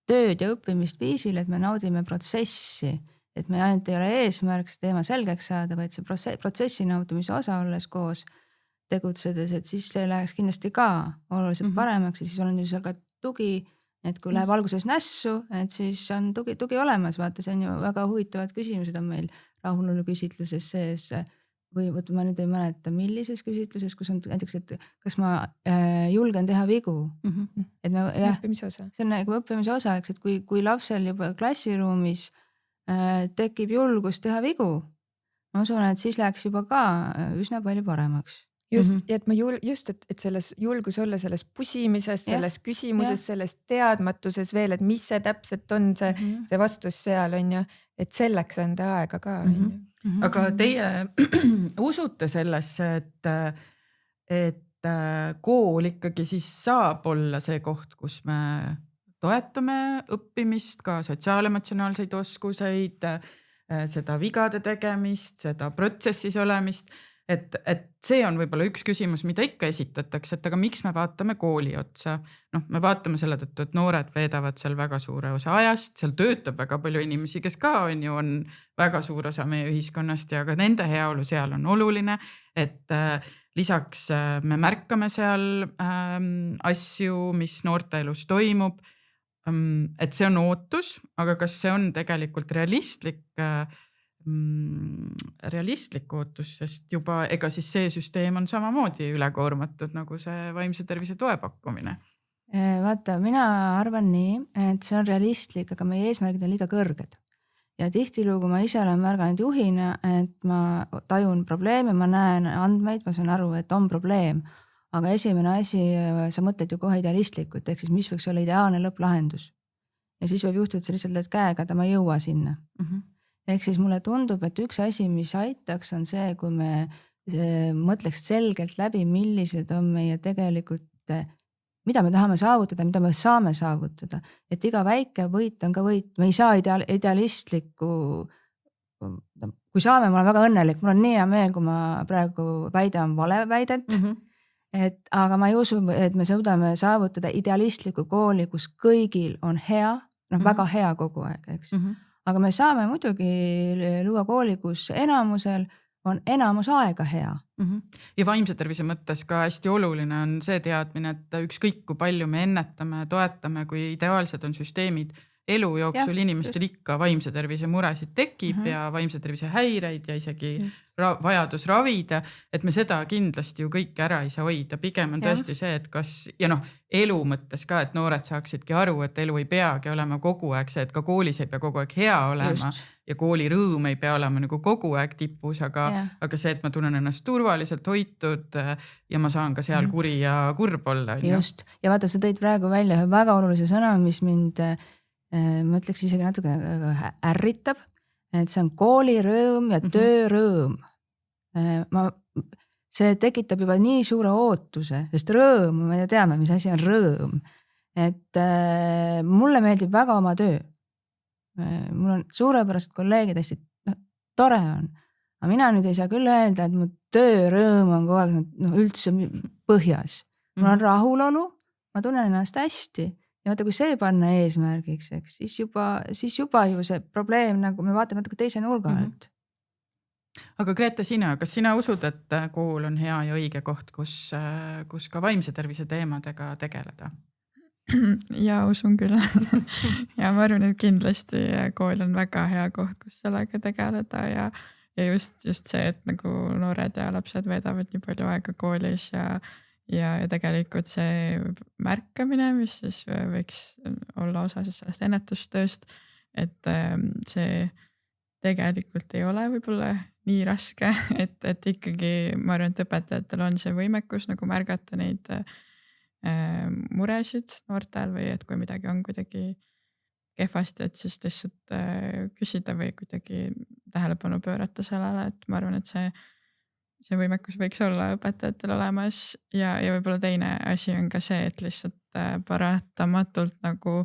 tööd ja õppimist viisil, et me naudime protsessi, et me ainult ei ole eesmärk teema selgeks saada, vaid see protsessi nautimise osa olles koos tegutsedes, et siis see läheks kindlasti ka oluliselt paremaks ja siis on ju seal ka tugi, et kui läheb alguses nässu, et siis on tugi olemas, vaata, see on ju väga huvitavad küsimused on meil rahulolu küsitluses sees või võtta, ma nüüd ei mäleta, millises küsitluses, kus on näiteks, et kas ma julgen teha vigu. Et me, õppimise osa. See on nagu õppimise osa, eks, et kui lapsel juba klassiruumis tekib julgus teha vigu, ma usun, et siis läheks juba ka üsna palju paremaks. Just, et ma et selles julgus olla selles pusimises, selles küsimuses, selles teadmatuses veel, et mis see täpselt on see vastus seal on ju, et selleks anda aega ka. Aga teie usute sellesse, et kool ikkagi siis saab olla see koht, kus me toetame õppimist, ka sotsiaalemotsionaalseid oskuseid, seda vigade tegemist, seda protsessis olemist. Et see on võib-olla üks küsimus, mida ikka esitatakse, et aga miks me vaatame kooli otsa? Me vaatame selle tõttu, et noored veedavad seal väga suure osa ajast, seal töötab väga palju inimesi, kes ka on väga suur osa meie ühiskonnast ja ka nende heaolu seal on oluline, et lisaks me märkame seal asju, mis noorte elus toimub, et see on ootus, aga kas see on tegelikult realistlik ootus, sest juba ega siis see süsteem on samamoodi ülekoormatud nagu see vaimse tervise toe pakkumine. Vaata, mina arvan nii, et see on realistlik, aga meie eesmärgid on liiga kõrged. Ja tihtilugu ma ise olen märganud juhina, et ma tajun probleeme, ma näen andmeid, ma saan aru, et on probleem. Aga esimene asi, sa mõtled ju kohe idealistlikult, ehk siis mis võiks olla ideaalne lõpplahendus. ja siis võib juhtuda, et sa lihtsalt lööd käega, et ma ei jõua sinna. Ehk siis mulle tundub, et üks asi, mis aitaks, on see, kui me mõtleks selgelt läbi, millised on meie tegelikult, mida me tahame saavutada, mida me saame saavutada. Et iga väike võit on ka võit. Me ei saa idealistlikku, kui saame, ma olen väga õnnelik, mul on nii hea meel, kui ma praegu väidan vale väidet. Aga ma ei usu, et me suudame saavutada idealistlikku kooli, kus kõigil on hea, väga hea kogu aeg, eks. Aga me saame muidugi luua kooli, kus enamusel on enamus aega hea. Ja vaimse tervise mõttes ka hästi oluline on see teadmine, et ükskõik kui palju me ennetame, toetame, kui ideaalsed on süsteemid, elu jooksul inimestel ikka vaimse tervise muresid tekib ja vaimse tervise häireid ja isegi vajadus ravida, et me seda kindlasti ju kõike ära ei saa hoida. Pigem on tõesti see, et kas, ja elu mõttes ka, et noored saaksidki aru, et elu ei peagi olema kogu aeg see, et ka koolis ei pea kogu aeg hea olema ja kooli rõõm ei pea olema nagu kogu aeg tipus, aga see, et ma tunnen ennast turvaliselt hoitud ja ma saan ka seal kuri ja kurb olla. Just. Ja vaata, sa tõid praegu välja ühe väga olulise sõna, mis mind ma ütleks isegi natuke ärritab, et see on koolirõõm ja töörõõm. See tekitab juba nii suure ootuse, sest rõõm, me teame, mis asi on rõõm. Et mulle meeldib väga oma töö. Mul on suurepärased kolleegid, hästi tore on. Aga mina nüüd ei saa küll öelda, et mu töörõõm on kogu aeg üldse põhjas. Mul on rahulolu, ma tunnen ennast hästi. Ja vaata, kui see panna eesmärgiks, eks, siis juba ju see probleem, nagu me vaatame natuke teise nurga alt. Aga Grete, sina, kas sina usud, et kool on hea ja õige koht, kus ka vaimse tervise teemadega tegeleda? Ja usun küll. Ja ma arvan, et kindlasti kool on väga hea koht, kus sellega tegeleda ja just see, et nagu noored ja lapsed veedavad nii palju aega koolis ja tegelikult see märkamine, mis siis võiks olla osa siis sellest ennetustööst, et see tegelikult ei ole võib-olla nii raske, et ikkagi ma arvan, et õpetajatel on see võimekus nagu märgata neid muresid noortel või et kui midagi on kuidagi kehvasti, et siis lihtsalt küsida või kuidagi tähelepanu pöörata sellele, et ma arvan, et see võimekus võiks olla õpetajatel olemas ja võib-olla teine asi on ka see, et lihtsalt paratamatult nagu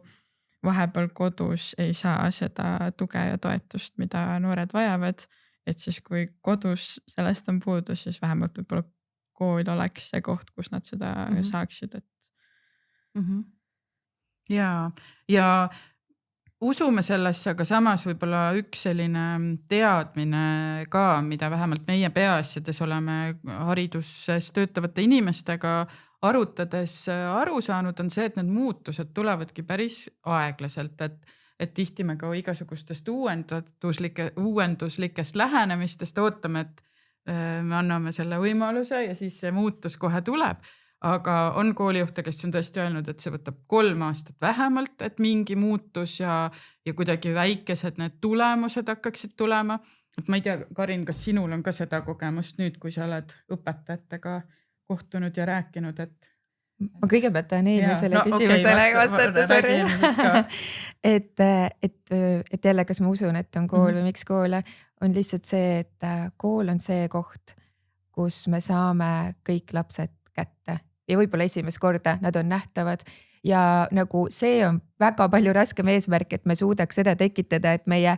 vahepeal kodus ei saa seda tuge ja toetust, mida noored vajavad, et siis kui kodus sellest on puudu, siis vähemalt võib-olla kool oleks see koht, kus nad seda saaksid. Ja usume sellesse, aga samas võib-olla üks selline teadmine ka, mida vähemalt meie peaasjades oleme hariduses töötavate inimestega arutades aru saanud, on see, et need muutused tulevadki päris aeglaselt, et tihti me ka igasugustest uuenduslikest lähenemistest ootame, et me anname selle võimaluse ja siis see muutus kohe tuleb. Aga on koolijuhte, kes on tõesti öelnud, et see võtab 3 aastat vähemalt, et mingi muutus ja kuidagi väikesed need tulemused hakkaksid tulema. Et ma ei tea, Karin, kas sinul on ka seda kogemust nüüd, kui sa oled õpetajatega kohtunud ja rääkinud, et... Ma kõigepealt tahan eelmisele küsimusele vastata, sorry. et jälle, kas ma usun, et on kool või miks koole, on lihtsalt see, et kool on see koht, kus me saame kõik lapsed kätte ja võib-olla esimest korda nad on nähtavad ja nagu see on väga palju raskem eesmärk, et me suudaks seda tekitada, et meie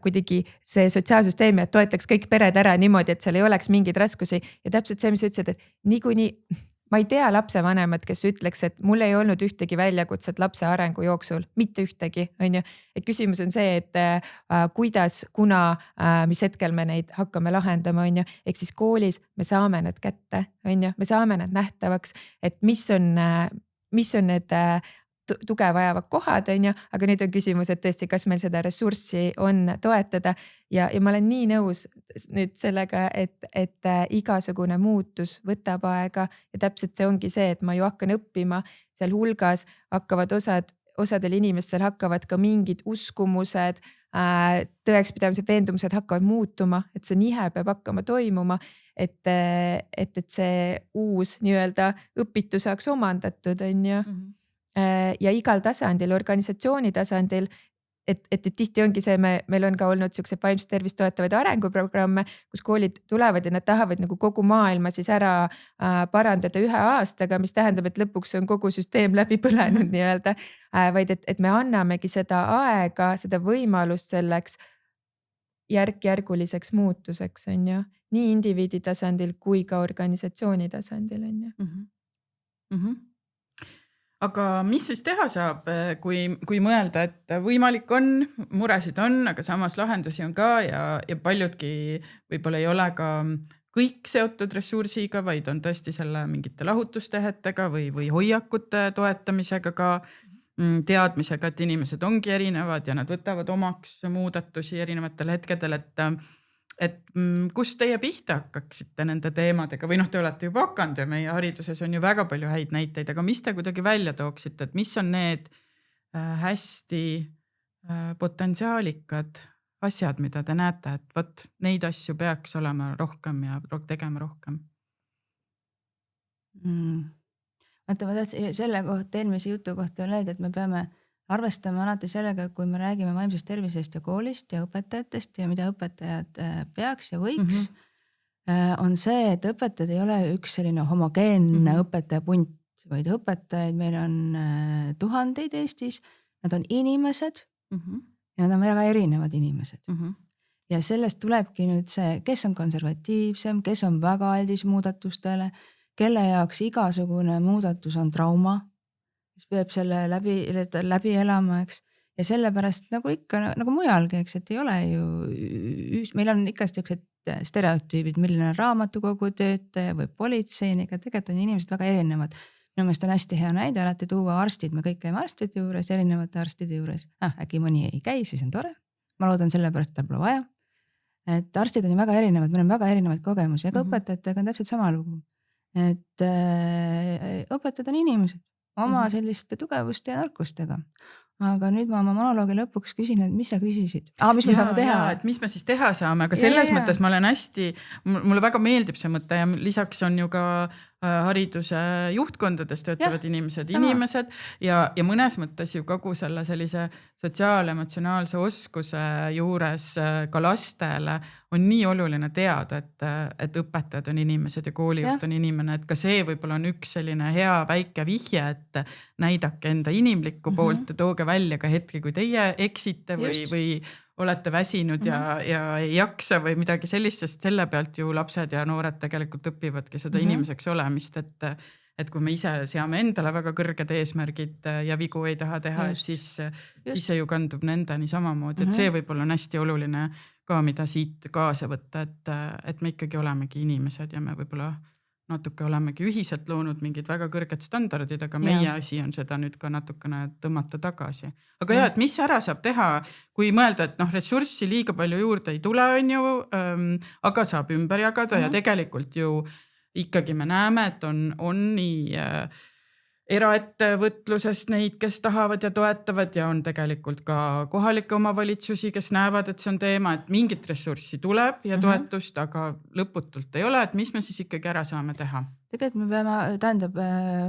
kuidagi see sotsiaalsüsteem toetaks kõik pered ära niimoodi, et seal ei oleks mingeid raskusi ja täpselt see, mis ütlesid, et niikuinii ma ei tea lapsevanemat, kes ütleks, et mul ei olnud ühtegi väljakutset lapse arengu jooksul, mitte ühtegi, on ju. Et küsimus on see, et kuidas, kuna, mis hetkel me neid hakkame lahendama, on ju. Ehk siis koolis me saame need kätte, on ju. Me saame need nähtavaks, et mis on need tuge vajavad kohad, on ju, aga nüüd on küsimus, et tõesti, kas meil seda ressurssi on toetada ja ma olen nii nõus nüüd sellega, et igasugune muutus võtab aega ja täpselt see ongi see, et ma ju hakkan õppima, seal hulgas hakkavad osadel inimestel hakkavad ka mingid uskumused, tõekspidamised, veendumused hakkavad muutuma, et see nihe peab hakkama toimuma, et see uus nii-öelda õpitu saaks omandatud, on ju. ja igal tasandil, organisatsiooni tasandil, et tihti ongi see, meil on ka olnud siukse vaimset tervist toetavaid arenguprogramme, kus koolid tulevad ja nad tahavad nagu kogu maailma siis ära parandada 1 aastaga, mis tähendab, et lõpuks on kogu süsteem läbi põlenud nii-öelda, vaid et me annamegi seda aega, seda võimalust selleks järk-järguliseks muutuseks, on ju, nii indiviidi tasandil kui ka organisatsiooni tasandil, on ju. Aga mis siis teha saab, kui mõelda, et võimalik on, muresid on, aga samas lahendusi on ka ja paljudki võib-olla ei ole ka kõik seotud ressursiga, vaid on tõesti selle mingite lahutustehetega või hoiakute toetamisega ka, teadmisega, et inimesed ongi erinevad ja nad võtavad omaks muudatusi erinevatel hetkedel, et kus teie pihta hakkaksite nende teemadega või te olete juba hakanud ja meie hariduses on ju väga palju häid näiteid, aga mis te kuidagi välja tooksite, et mis on need hästi potentsiaalikad asjad, mida te näete, et võt, neid asju peaks olema rohkem ja tegema rohkem? Vaata, ma tahtsin selle kohta, eelmise jutu kohta öelda, et me peame arvestama alati sellega, kui me räägime vaimsest tervisest ja koolist ja õpetajatest ja mida õpetajad peaks ja võiks, on see, et õpetajad ei ole üks selline homogeenne õpetajapunt, vaid õpetajaid meil on tuhandeid Eestis, nad on inimesed ja nad on väga erinevad inimesed. Ja sellest tulebki nüüd see, kes on konservatiivsem, kes on väga aldis muudatustele, kelle jaoks igasugune muudatus on trauma, kes peab selle läbi elama, eks. Ja sellepärast nagu ikka, nagu mujalgi, eks, et ei ole ju, meil on ikka sellised stereotüübid, milline on raamatukogu töötaja või politseinik, et tegelikult on inimesed väga erinevad. Minu meelest on hästi hea näide alati tuua arstid, me kõik käime arstide juures, erinevate arstide juures. Äkki mõni ei käi, siis on tore. Ma loodan sellepärast, et tal pole vaja. Et arstid on ju väga erinevad, meil on väga erinevaid kogemusi, aga õpetajatega on täpselt sama lugu. Et õpetajad on inimesed oma selliste tugevuste ja nõrkustega. Aga nüüd ma oma monoloogi lõpuks küsin, et mis sa küsisid? Mis me saame teha? Et mis me siis teha saame, aga selles mõttes ma olen hästi, mulle väga meeldib see mõte ja lisaks on ju ka hariduse juhtkondades töötavad inimesed ja mõnes mõttes ju kogu selle sellise sotsiaal-emotsionaalse oskuse juures ka lastele on nii oluline teada, et õpetajad on inimesed ja koolijuht on inimene, et ka see võib-olla on üks selline hea väike vihje, et näidake enda inimlikku poolt ja tooge välja ka hetki, kui teie eksite või olete väsinud ja ei jaksa või midagi sellist, sest selle pealt ju lapsed ja noored tegelikult õpivadki seda inimeseks olemist, et kui me ise seame endale väga kõrged eesmärgid ja vigu ei taha teha, et siis see ju kandub nendeni samamoodi, et see võib-olla on hästi oluline ka, mida siit kaasa võtta, et me ikkagi olemegi inimesed ja me võib-olla natuke olemegi ühiselt loonud mingid väga kõrged standardid, aga meie asi on seda nüüd ka natukene tõmmata tagasi. Aga et mis ära saab teha, kui mõelda, et ressurssi liiga palju juurde ei tule, on ju, aga saab ümber jagada ja tegelikult ju ikkagi me näeme, et on nii eraettevõtlusest neid, kes tahavad ja toetavad ja on tegelikult ka kohalike omavalitsusi, kes näevad, et see on teema, et mingit ressurssi tuleb ja toetust, aga lõputult ei ole, et mis me siis ikkagi ära saame teha? Tegelikult me peame,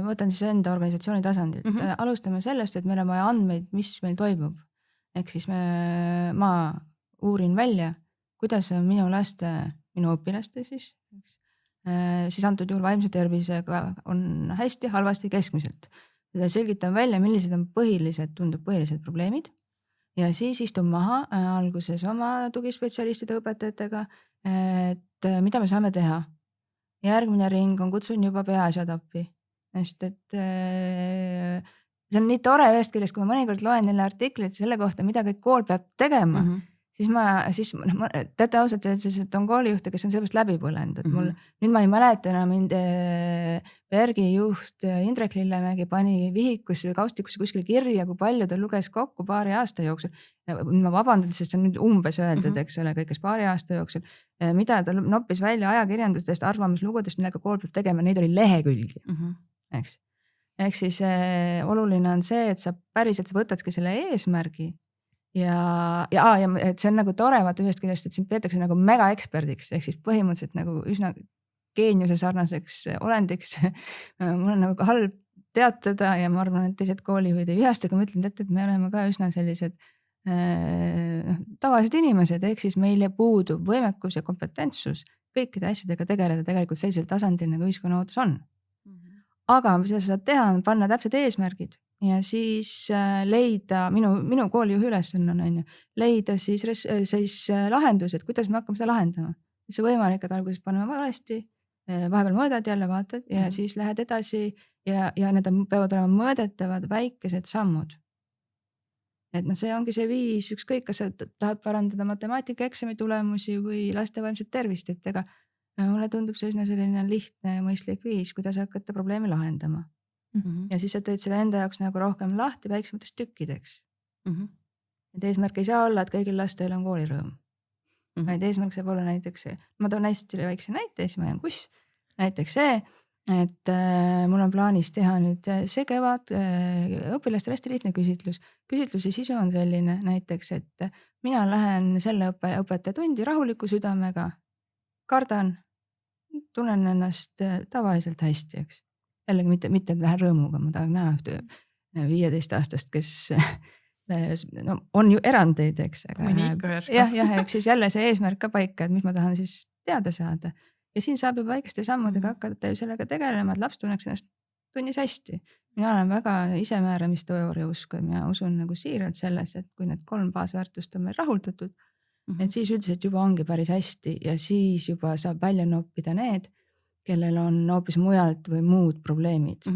võtan siis enda organisatsiooni tasandilt. Alustame sellest, et meil on vaja andmeid, mis meil toimub. Ehk siis ma uurin välja, kuidas on minu õpilaste siis antud juhul vaimse tervisega on hästi, halvasti, keskmiselt. Seda selgitan välja, millised on põhilised probleemid ja siis istun maha alguses oma tugispetsialistide õpetajatega, et mida me saame teha. Järgmine ring on kutsun juba peaasjad appi, sest et see on nii tore ühest küljest, kui ma mõnikord loen neile artiklit selle kohta, mida kõik kool peab tegema, siis teate ausalt, et on koolijuhte, kes on sellepärast läbi põlenud, et nüüd ma ei mäleta enam Bergi juht Indrek Lillemägi pani vihikusse või kaustikusse kuskil kirja, kui palju ta luges kokku paari aasta jooksul. Ma vabandan, sest see on nüüd umbes öeldud, eks ole, kõikes paari aasta jooksul, mida ta noppis välja ajakirjandustest, arvamuslugudest, millega kool peab tegema, neid oli lehekülgi, eks. Ehk siis oluline on see, et sa päriselt võtadki selle eesmärgi ja et see on nagu tore, vaata ühest küljest, et sind peetakse nagu mega eksperdiks, ehk siis põhimõtteliselt nagu üsna geeniuse sarnaseks olendiks. Mul on nagu halb teatada ja ma arvan, et teised koolijuhid ei vihasta, kui ma ütlen, et me oleme ka üsna sellised tavalised inimesed, ehk siis meil puudub võimekus ja kompetentsus kõikide asjadega tegeleda tegelikult sellisel tasandil, nagu ühiskonna ootus on. Aga mida sa saad teha, on panna täpsed eesmärgid ja siis leida, minu koolijuhi ülesanne on leida siis lahendused, kuidas me hakkame seda lahendama. See võimalik, et alguses paneme valesti, vahepeal mõõdad jälle, vaatad ja siis lähed edasi ja need peavad olema mõõdetavad väikesed sammud. Et see ongi see viis, ükskõik, kas sa tahad parandada matemaatikaeksami tulemusi või laste vaimset tervist, et ega mulle tundub see selline lihtne ja mõistlik viis, kuidas hakata probleemi lahendama. Ja siis sa teed selle enda jaoks nagu rohkem lahti väiksematest tükkideks. Et eesmärk ei saa olla, et kõigil lastel on koolirõõm. Vaid eesmärk saab olla näiteks see, ma toon hästi väikse näite, siis ma jään kus, näiteks see, et mul on plaanis teha nüüd see kevad õpilastel hästi lihtne küsitlus. Küsitluse sisu on selline näiteks, et mina lähen selle õpetaja tundi rahuliku südamega, kardan, tunnen ennast tavaliselt hästi, eks. Jällegi mitte lähen rõõmuga, ma tahan näha 15-aastast, kes on ju erandeid, eks. Mõni ikka järsk. Jah, eks siis jälle see eesmärk ka paika, et mis ma tahan siis teada saada. Ja siin saab juba väikeste sammudega hakata sellega tegelema, et laps tunneks ennast tunnis hästi. Mina olen väga isemääramisteooria usku, et mina usun nagu siiralt selles, et kui need 3 baasväärtust on meil rahuldatud, et siis üldiselt juba ongi päris hästi ja siis juba saab välja noppida need, kellel on hoopis mujalt või muud probleemid.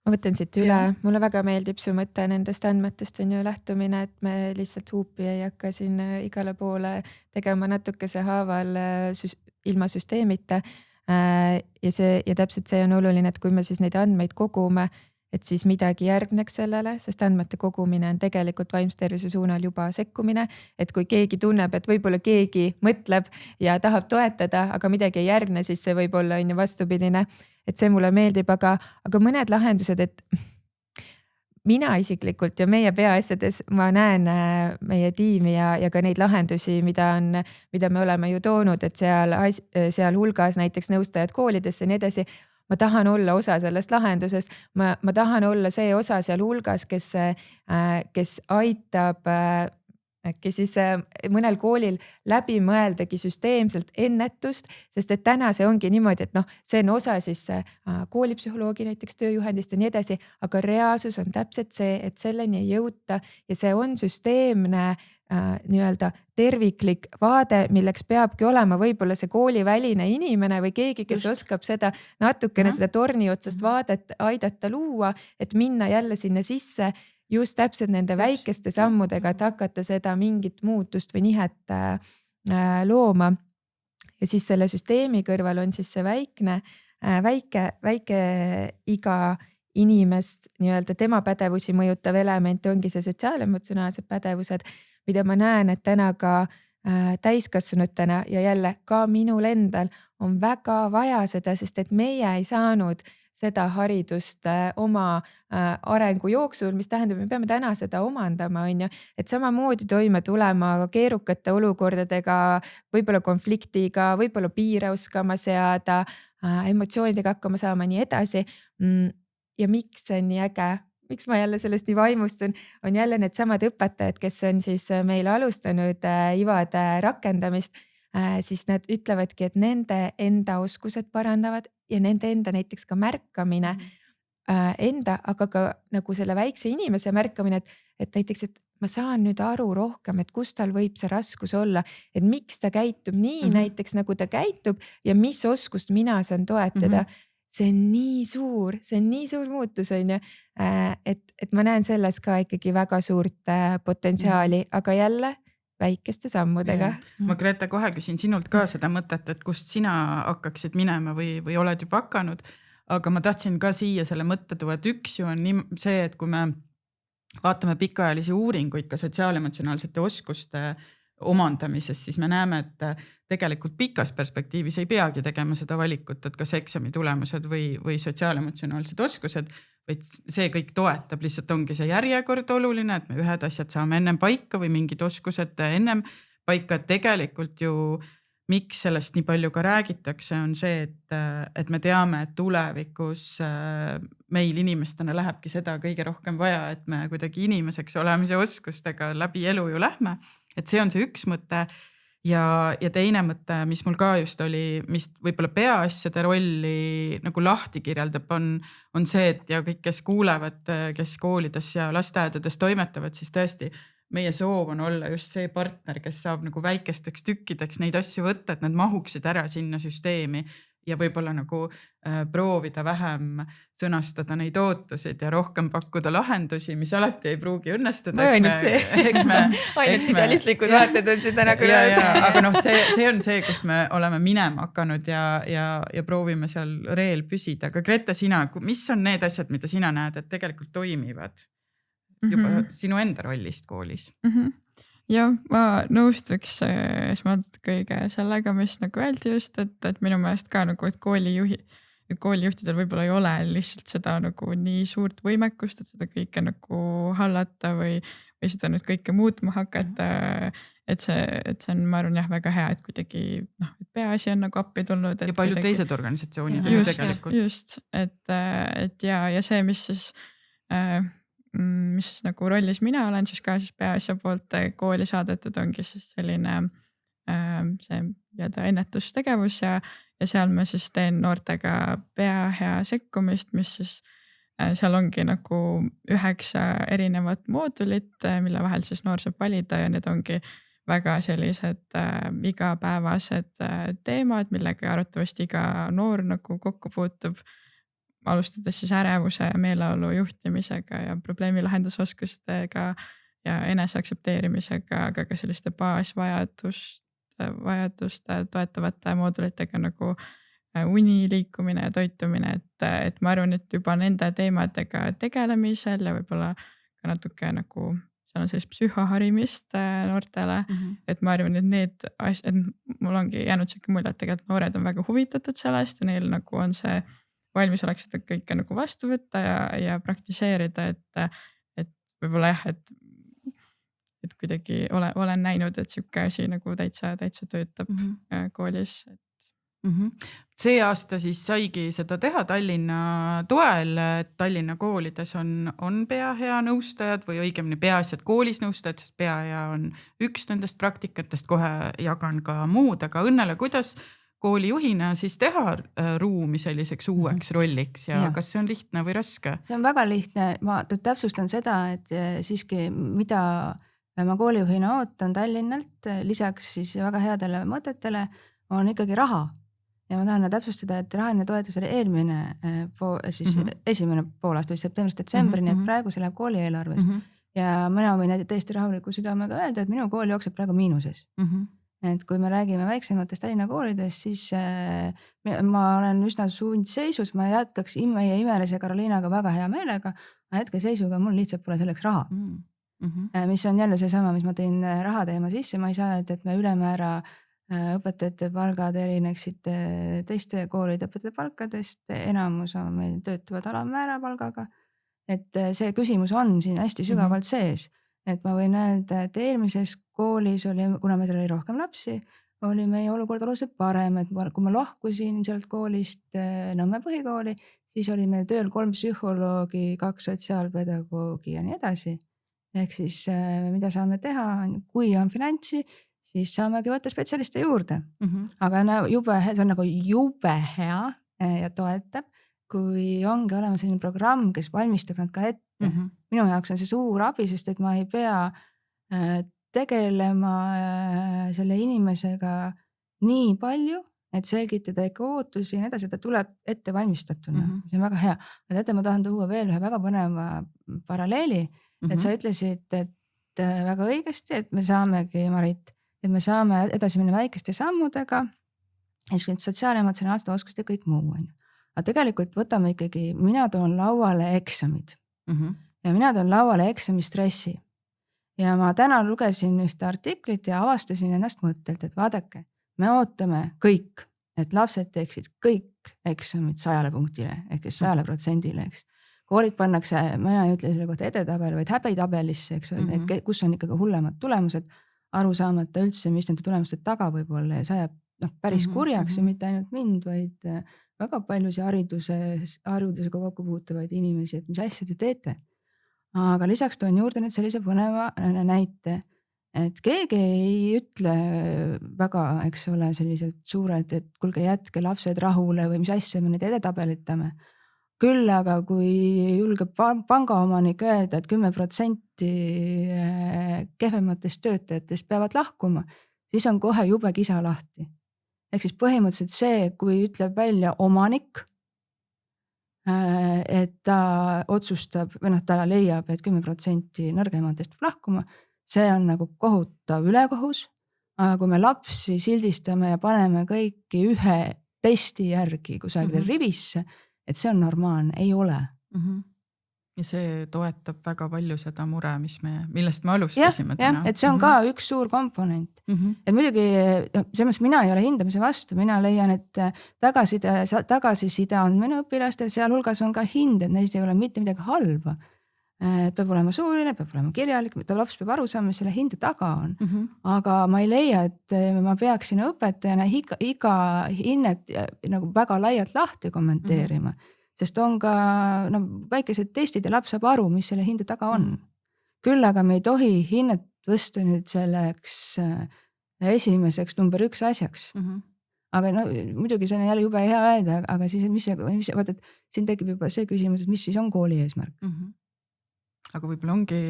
Ma võtan siit üle, mulle väga meeldib su mõte nendest andmetest on ju lähtumine, et me lihtsalt huupi ei hakka siin igale poole tegema natukese haaval ilma süsteemita. Ja täpselt see on oluline, et kui me siis neid andmeid kogume, et siis midagi järgneks sellele, sest andmete kogumine on tegelikult vaimse tervise suunal juba sekkumine, et kui keegi tunneb, et võib-olla keegi mõtleb ja tahab toetada, aga midagi ei järgne, siis see võib olla vastupidine. Et see mulle meeldib, aga mõned lahendused, et mina isiklikult ja meie peaasjades ma näen meie tiimi ja ka neid lahendusi, mida me oleme ju toonud, et seal hulgas näiteks nõustajad koolidesse ja nii edasi. Ma tahan olla osa sellest lahendusest, ma tahan olla see osa seal hulgas, kes aitab äkki siis mõnel koolil läbi mõeldagi süsteemselt ennetust, sest et täna see ongi niimoodi, et see on osa siis koolipsühholoogi näiteks tööjuhendist ja nii edasi, aga reaalsus on täpselt see, et selleni ei jõuta ja see on süsteemne nii-öelda terviklik vaade, milleks peabki olema võib-olla see kooliväline inimene või keegi, kes oskab seda natukene seda torni otsast vaadet aidata luua, et minna jälle sinna sisse just täpselt nende väikeste sammudega, et hakata seda mingit muutust või nihet looma. Ja siis selle süsteemi kõrval on siis see väike iga inimest nii-öelda tema pädevusi mõjutav element ongi see sotsiaalemotsionaalsed pädevused, mida ma näen, et täna ka täiskasvanutena ja jälle ka minul endal on väga vaja seda, sest et meie ei saanud seda haridust oma arengu jooksul, mis tähendab, me peame täna seda omandama, et samamoodi toime tulema keerukate olukordadega, võib-olla konfliktiga, võib-olla piire oskama seada, emotsioonidega hakkama saama nii edasi. Ja miks see on nii äge? Miks ma jälle sellest nii vaimustun, on jälle need samad õpetajad, kes on siis meil alustanud IVAD rakendamist, siis nad ütlevadki, et nende enda oskused parandavad ja nende enda näiteks ka märkamine enda, aga ka nagu selle väikse inimese märkamine, et näiteks, et ma saan nüüd aru rohkem, et kus tal võib see raskus olla, et miks ta käitub nii näiteks nagu ta käitub ja mis oskust mina saan toetada. See on nii suur muutus, et ma näen selles ka ikkagi väga suurt potentsiaali, aga jälle väikeste sammudega. Ma Grete kohe küsin sinult ka seda mõtet, et kust sina hakkaksid minema või oled juba hakanud, aga ma tahtsin ka siia selle mõtte tuua, et üks ju on see, et kui me vaatame pikaajalisi uuringuid ka sotsiaalemotsionaalsete oskuste omandamises, siis me näeme, et tegelikult pikas perspektiivis ei peagi tegema seda valikut, et kas eksami tulemused või sotsiaalemotsionaalsed oskused, vaid see kõik toetab, lihtsalt ongi see järjekord oluline, et me ühed asjad saame ennem paika või mingid oskused ennem paika, et tegelikult ju miks sellest nii palju ka räägitakse, on see, et me teame, et tulevikus meil inimestena lähebki seda kõige rohkem vaja, et me kuidagi inimeseks olemise oskustega läbi elu ju lähme. Et see on see üks mõte. Ja teine mõte, mis mul ka just oli, mis võib-olla peaasjade rolli nagu lahti kirjeldab, on see, et ja kõik, kes kuulevad, kes koolides ja lasteaedades toimetavad, siis tõesti meie soov on olla just see partner, kes saab nagu väikesteks tükkideks neid asju võtta, et nad mahuksid ära sinna süsteemi ja võib-olla nagu proovida vähem sõnastada neid ootusid ja rohkem pakkuda lahendusi, mis alati ei pruugi õnnestuda. Ainult idealistlikud vaated on seda nagu öelda. Aga see on see, kust me oleme minema hakanud ja proovime seal reel püsida. Aga Grete, sina, mis on need asjad, mida sina näed, et tegelikult toimivad juba sinu enda rollist koolis? Ja ma nõustuks esmalt kõige sellega, mis nagu öeldi just, et minu meelest ka nagu, et koolijuhtidel võib-olla ei ole lihtsalt seda nagu nii suurt võimekust, et seda kõike nagu hallata või seda nüüd kõike muutma hakata. Et see on, ma arvan jah, väga hea, et kuidagi peaasi on nagu appi tulnud. Ja paljud teised organisatsioonid tegelikult. Just, et ja see, mis nagu rollis mina olen, siis ka siis peaasja poolt kooli saadetud ongi siis selline see ennetustegevus ja seal ma siis teen noortega peahea sekkumist, mis siis seal ongi nagu 9 erinevat moodulit, mille vahel siis noor saab valida ja need ongi väga sellised igapäevased teemad, millega arvatavasti iga noor nagu kokku puutub. Alustades siis ärevuse ja meeleolu juhtimisega ja probleemi lahendusoskustega ja eneseaksepteerimisega, aga ka selliste vajaduste toetavate moodulitega nagu uni, liikumine ja toitumine. Et ma arvan, et juba nende teemadega tegelemisel ja võib-olla ka natuke nagu seal on sellist psühhoharimist noortele. Et ma arvan, et need asjad, mul ongi jäänud selline mulje, et tegelikult noored on väga huvitatud sellest ja neil nagu on see valmis oleks seda kõike nagu vastu võtta ja praktiseerida, et võib-olla jah, et kuidagi olen näinud, et siuke asi nagu täitsa töötab koolis. See aasta siis saigi seda teha Tallinna toel, et Tallinna koolides on peahea nõustajad või õigemini peaasjad koolis nõustajad, sest peahea on üks nendest praktikatest, kohe jagan ka muud, aga Õnnele, kuidas koolijuhina siis teha ruumi selliseks uueks rolliks ja kas see on lihtne või raske? See on väga lihtne. Ma täpsustan seda, et siiski mida ma koolijuhina ootan Tallinnalt, lisaks siis väga headele mõtetele, on ikkagi raha. Ja ma tahan täpsustada, et rahaline toetus oli esimene poolaasta või septembrist detsembrini, et praegu see läheb kooli eelarvest. Ja mina võin tõesti rahuliku südamega öelda, et minu kool jookseb praegu miinuses. Et kui me räägime väiksematest Tallinna koolidest, siis ma olen üsna sundseisus, ma jätkaks meie imelise Karoliinaga väga hea meelega, aga hetkeseisuga mul lihtsalt pole selleks raha. Mis on jälle seesama, mis ma tõin raha teema sisse, ma ei saa öelda, et me ülemäära õpetajate palgad erineksid teiste koolide õpetajate palkadest, enamus on meil töötavad alammäära palgaga, et see küsimus on siin hästi sügavalt sees. Et ma võin öelda, et eelmises koolis oli, kuna meil oli rohkem lapsi, oli meie olukord oluliselt parem, et kui ma lahkusin sealt koolist Nõmme põhikooli, siis oli meil tööl 3 psühholoogi, 2 sotsiaalpedagoogi ja nii edasi. Ehk siis mida saame teha, kui on finantsi, siis saamegi võtta spetsialiste juurde. Aga see on nagu jube hea ja toetab, kui ongi olema selline programm, kes valmistab nad ka ette. Minu jaoks on see suur abi, sest et ma ei pea tegelema selle inimesega nii palju, et selgitada ikka ootusi ja nii edasi, ta tuleb ette valmistatuna. See on väga hea. Aga ma tahan tuua veel ühe väga põneva paralleeli, et sa ütlesid, et väga õigesti, et me saamegi, Marit, et me saame edasi minna väikeste sammudega, sotsiaal-emotsionaalsete oskuste kõik muu on. Aga tegelikult võtame ikkagi, mina toon lauale eksamid. Ja mina toon lauale eksamistressi. Ja ma täna lugesin ühte artiklit ja avastasin ennast mõttelt, et vaadake, me ootame kõik, et lapsed teeksid kõik eksamid 100 punktile, ehk 100%, eks. Koolid pannakse, mina ei ütle selle kohta edetabel, vaid häbitabelisse, eks, kus on ikkagi hullemad tulemused, aru saamata üldse, mis nende tulemuste taga võib olla ja see ajab päris kurjaks ja mitte ainult mind, vaid väga paljusid haridusega kokku puutuvaid inimesi, et mis asja te teete. Aga lisaks toon juurde nüüd sellise põneva näite, et keegi ei ütle väga, eks ole, selliselt suurelt, et kuulge, jätke lapsed rahule või mis asja me neid edetabelitame. Küll aga kui julgeb pangaomanik öelda, et 10% kehvematest töötajatest peavad lahkuma, siis on kohe jube kisa lahti. Ehk siis põhimõtteliselt see, kui ütleb välja omanik, et ta otsustab või ta leiab, et 10% nõrgematest peab lahkuma, see on nagu kohutav ülekohus. Aga kui me lapsi sildistame ja paneme kõiki ühe testi järgi kusagil rivisse, et see on normaalne, ei ole. Ja see toetab väga palju seda mure, millest me alustasime täna. Et see on ka üks suur komponent. Et muidugi, selles mina ei ole hindamise vastu, mina leian, et tagasiside andmine õpilastel, sealhulgas on ka hind, et neist ei ole mitte midagi halba. Peab olema suuline, peab olema kirjalik, laps peab aru saama, mis selle hinde taga on. Aga ma ei leia, et ma peaksin õpetajana iga hinnet nagu väga laialt lahti kommenteerima. Sest on ka väikesed testid ja laps saab aru, mis selle hinde taga on. Küll aga me ei tohi hinnet võsta nüüd selleks esimeseks number 1 asjaks. Aga muidugi see on jälle jube hea öelda, aga siis vaata, et siin tekib juba see küsimus, et mis siis on kooli eesmärk. Aga võib-olla ongi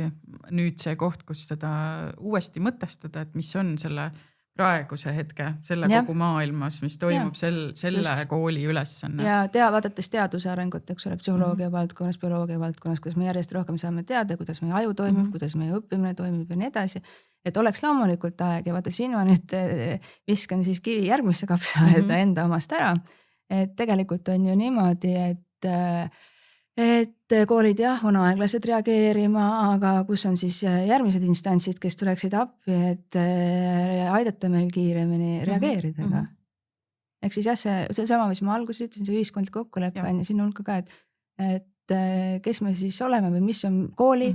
nüüd see koht, kus seda uuesti mõtestada, et mis on selle praeguse hetke, selle kogu maailmas, mis toimub selle kooli ülesanne. Ja vaadates teaduse arengut, eks ole, psühholoogia valdkonnas, bioloogia valdkonnas, kuidas me järjest rohkem saame teada, kuidas meie aju toimib, kuidas meie õppimine toimib ja nii edasi. Et oleks loomulikult aeg ja vaata siin ma nüüd viskan siis kivi järgmisse kapsaaeda enda omast ära. Et tegelikult on ju niimoodi, et koolid on aeglased reageerima, aga kus on siis järgmised instantsid, kes tuleksid appi, et aidata meil kiiremini reageerida. Ehk siis see sama, mis ma alguses ütlesin, see ühiskondlik kokkulepe on ja siin hulka ka, et kes me siis oleme või mis on kooli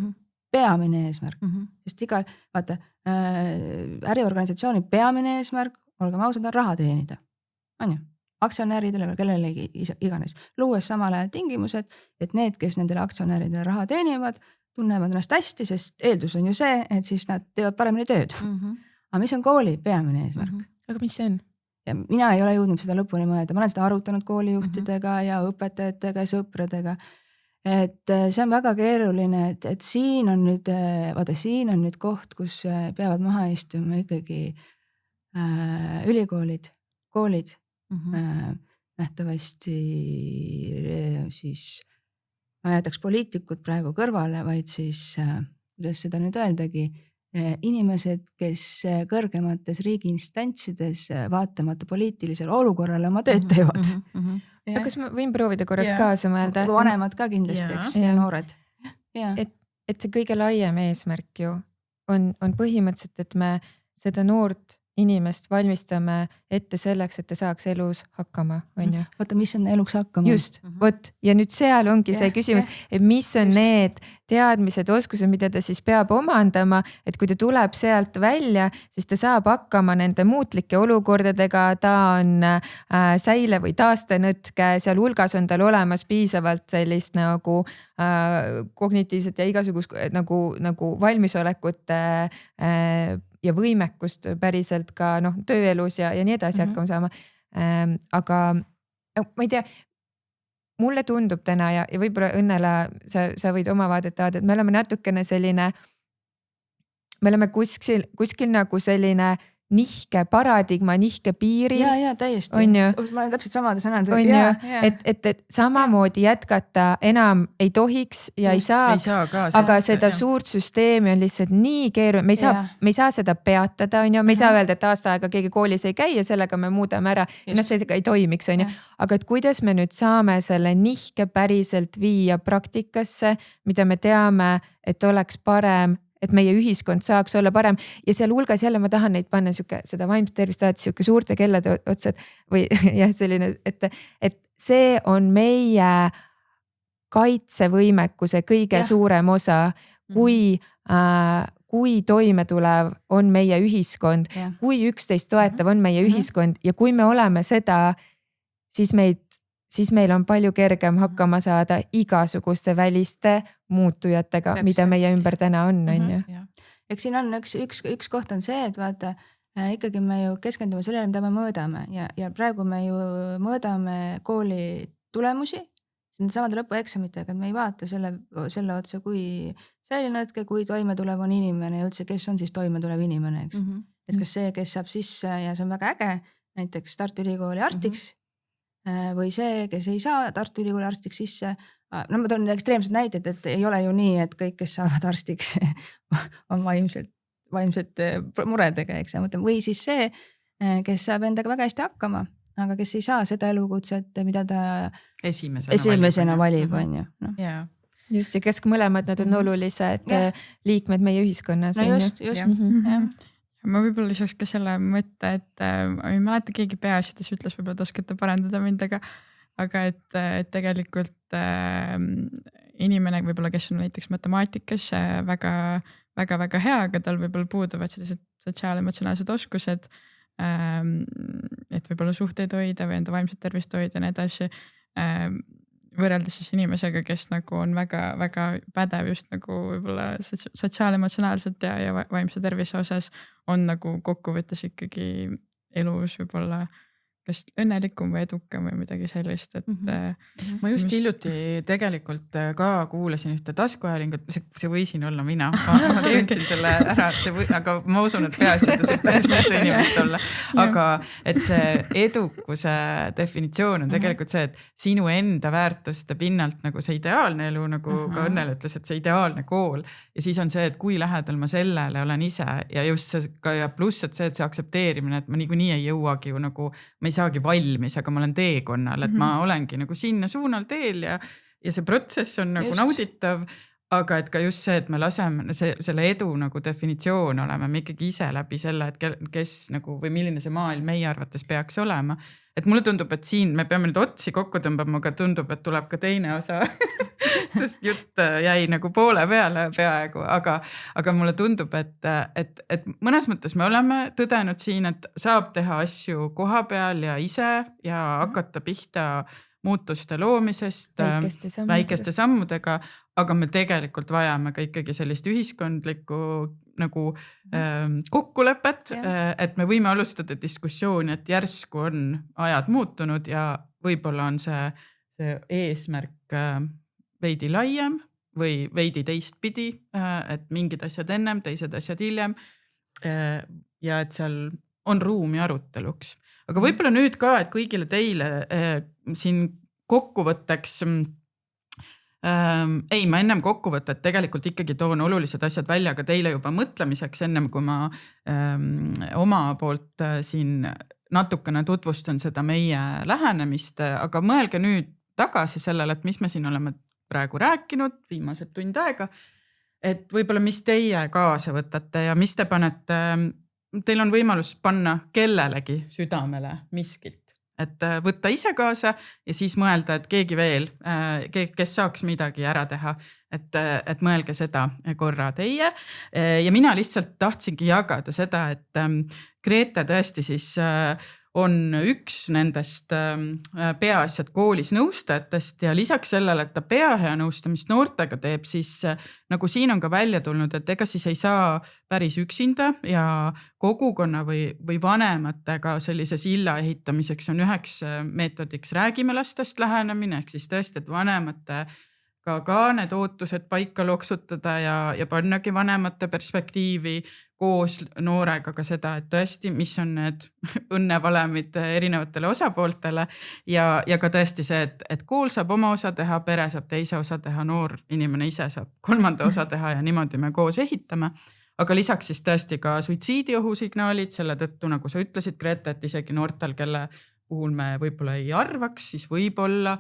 peamine eesmärk. Sest vaata, äriorganisatsiooni peamine eesmärk, olgem ausad, on raha teenida. On ju? Aktsionäridele või kellelegi iganes. Luues samal ajal tingimused, et need, kes nendele aktsionäridele raha teenivad, tunnevad ennast hästi, sest eeldus on ju see, et siis nad teevad paremini tööd. Aga mis on kooli peamine eesmärk? Aga mis see on? Ja mina ei ole jõudnud seda lõpuni mõelda. Ma olen seda arutanud koolijuhtidega ja õpetajatega ja sõpradega. Et see on väga keeruline, et siin on nüüd koht, kus peavad maha istuma ikkagi ülikoolid, koolid, nähtavasti siis ma jätaks poliitikud praegu kõrvale, vaid siis, kuidas seda nüüd öeldagi, inimesed, kes kõrgemates riigi instantsides vaatamata poliitilisele olukorrale oma tööd teevad. Ja kas ma võin proovida korraks kaasa mõelda? Vanemad ka kindlasti, eks, ja noored. Et see kõige laiem eesmärk ju on põhimõtteliselt, et me seda noort inimest valmistame ette selleks, et ta saaks elus hakkama, on ju? Vaata, mis on eluks hakkama? Just, vot. Ja nüüd seal ongi see küsimus, et mis on need teadmised, oskused, mida ta siis peab omandama, et kui ta tuleb sealt välja, siis ta saab hakkama nende muutlike olukordadega, ta on säile või taastenõtke, seal hulgas on tal olemas piisavalt sellist nagu kognitiivset ja igasugust nagu valmisolekut ja võimekust päriselt ka tööelus ja nii edasi hakkama saama. Aga ma ei tea, mulle tundub täna ja võib-olla Õnnela, sa võid oma vaadet avada, et me oleme natukene selline, me oleme kuskil nagu selline nihke paradigma, nihke piiri. Ja täiesti. Ma olen täpselt samade sõnad. Et samamoodi jätkata enam ei tohiks ja ei saaks, aga seda suurt süsteemi on lihtsalt nii keeruline. Me ei saa seda peatada, on ju. Me ei saa öelda, et aasta aega keegi koolis ei käi ja sellega me muudame ära. See ei toimiks, on ju. Aga et kuidas me nüüd saame selle nihke päriselt viia praktikasse, mida me teame, et oleks parem, et meie ühiskond saaks olla parem ja seal hulgas jälle ma tahan neid panna seda vaimset tervist alati suurte kellade otsad või jah, selline, et see on meie kaitsevõimekuse kõige suurem osa, kui toimetulev on meie ühiskond, kui üksteist toetav on meie ühiskond ja kui me oleme seda, siis meil on palju kergem hakkama saada igasuguste väliste muutujatega, mida meie ümber täna on ju. Eks siin on üks koht on see, et vaata, ikkagi me ju keskendume sellele, mida me mõõdame ja praegu me ju mõõdame kooli tulemusi, samade lõpueksamitega, et me ei vaata selle otsa, kui säilinõtke, kui toimetulev on inimene ja üldse, kes on siis toimetulev inimene, eks. Et kas see, kes saab sisse ja see on väga äge, näiteks Tartu Ülikooli arstiks või see, kes ei saa Tartu Ülikooli arstiks sisse. No ma toon ekstreemsed näited, et ei ole ju nii, et kõik, kes saavad arstiks on vaimselt muredega, eks. Või siis see, kes saab endaga väga hästi hakkama, aga kes ei saa seda elukutset, mida ta esimesena valib, on ju. Just, ja kes mõlemad nad on olulised liikmed meie ühiskonnas. No just. Ma võib-olla lisaks ka selle mõtte, et ma ei mäleta, keegi peaasjades ütles, võib-olla te oskate parandada mind, aga et tegelikult inimene võib-olla, kes on näiteks matemaatikas väga hea, aga tal võib-olla puuduvad sellised sotsiaal-emotsionaalsed oskused, et võib-olla suhteid hoida või enda vaimset tervist hoida ja nii edasi, võrreldes siis inimesega, kes nagu on väga pädev just nagu võib-olla sotsiaal-emotsionaalselt ja vaimse tervise osas on nagu kokkuvõttes ikkagi elus võib-olla kas õnnelikum või edukam või midagi sellist, et ma just hiljuti tegelikult ka kuulasin ühte taskuhäälingut, see võisin olla mina, ma tundsin selle ära, aga ma usun, et peaasjades võib päris mitu inimest olla, aga et see edukuse definitsioon on tegelikult see, et sinu enda väärtuste pinnalt nagu see ideaalne elu, nagu ka Õnnel ütles, et see ideaalne kool ja siis on see, et kui lähedal ma sellele olen ise ja just see ka ja pluss, et see aktsepteerimine, et ma niikuinii ei jõuagi ju nagu, ma ei saagi valmis, aga ma olen teekonnal, et ma olengi nagu sinna suunal teel ja see protsess on nagu nauditav, aga et ka just see, et me laseme selle edu nagu definitsioon oleme me ikkagi ise läbi selle, et kes nagu või milline see maailm meie arvates peaks olema. Et mulle tundub, et siin me peame nüüd otsi kokku tõmbama, aga tundub, et tuleb ka teine osa, sest jutt jäi nagu poole peale peaaegu, aga mulle tundub, et mõnes mõttes me oleme tõdenud siin, et saab teha asju koha peal ja ise ja hakata pihta muutuste loomisest väikeste sammudega, aga me tegelikult vajame ka ikkagi sellist ühiskondlikku nagu kokkulepet, et me võime alustada diskussiooni, et järsku on ajad muutunud ja võib-olla on see eesmärk veidi laiem või veidi teistpidi, et mingid asjad ennem, teised asjad hiljem ja et seal on ruumi aruteluks. Aga võib-olla nüüd ka, et kõigile teile siin kokkuvõtteks ma ennem kokkuvõtet tegelikult ikkagi toon olulised asjad välja, aga teile juba mõtlemiseks ennem, kui ma oma poolt siin natukene tutvustan seda meie lähenemist, aga mõelge nüüd tagasi sellele, et mis me siin oleme praegu rääkinud viimased tund aega, et võib-olla mis teie kaasa võtate ja mis te panete, teil on võimalus panna kellelegi südamele miskit. Et võtta ise kaasa ja siis mõelda, et keegi veel, kes saaks midagi ära teha, et mõelge seda korra teie. Ja mina lihtsalt tahtsingi jagada seda, et Grete tõesti siis on üks nendest peaasjad koolis nõustajatest ja lisaks sellele, et ta peahea nõustamist noortega teeb, siis nagu siin on ka välja tulnud, et ega siis ei saa päris üksinda ja kogukonna või vanematega sellise silla ehitamiseks on üheks meetodiks räägime lastest lähenemine, ehk siis tõesti, et vanemate ka need ootused paika loksutada ja pannagi vanemate perspektiivi koos noorega ka seda, et tõesti, mis on need õnnevalemid erinevatele osapooltele ja ka tõesti see, et kool saab oma osa teha, pere saab teise osa teha, noor inimene ise saab kolmanda osa teha ja niimoodi me koos ehitame. Aga lisaks siis tõesti ka suitsiidiohusignaalid, selle tõttu, nagu sa ütlesid, Grete, et isegi noortel, kelle puhul me võib-olla ei arvaks, siis võib-olla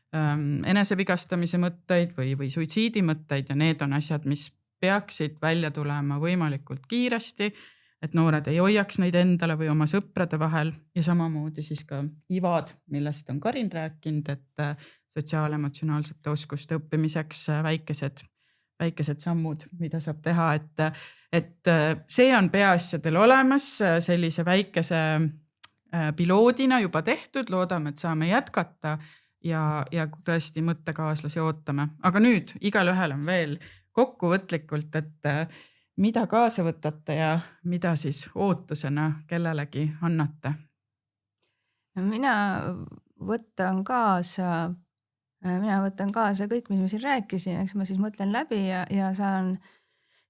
enesevigastamise mõtteid või suitsiidi mõtteid ja need on asjad, mis peaksid välja tulema võimalikult kiiresti, et noored ei hoiaks neid endale või oma sõprade vahel ja samamoodi siis ka IVAD, millest on Karin rääkinud, et sotsiaal-emotsionaalsete oskuste õppimiseks väikesed väikesed sammud, mida saab teha, et see on peaasjadel olemas sellise väikese piloodina juba tehtud, loodame, et saame jätkata ja tõesti mõttekaaslasi ootame. Aga nüüd igalühel on veel kokkuvõtlikult, et mida kaasa võtate ja mida siis ootusena kellelegi annate? Mina võtan kaasa kõik, mis ma siin rääkisin, eks ma siis mõtlen läbi ja saan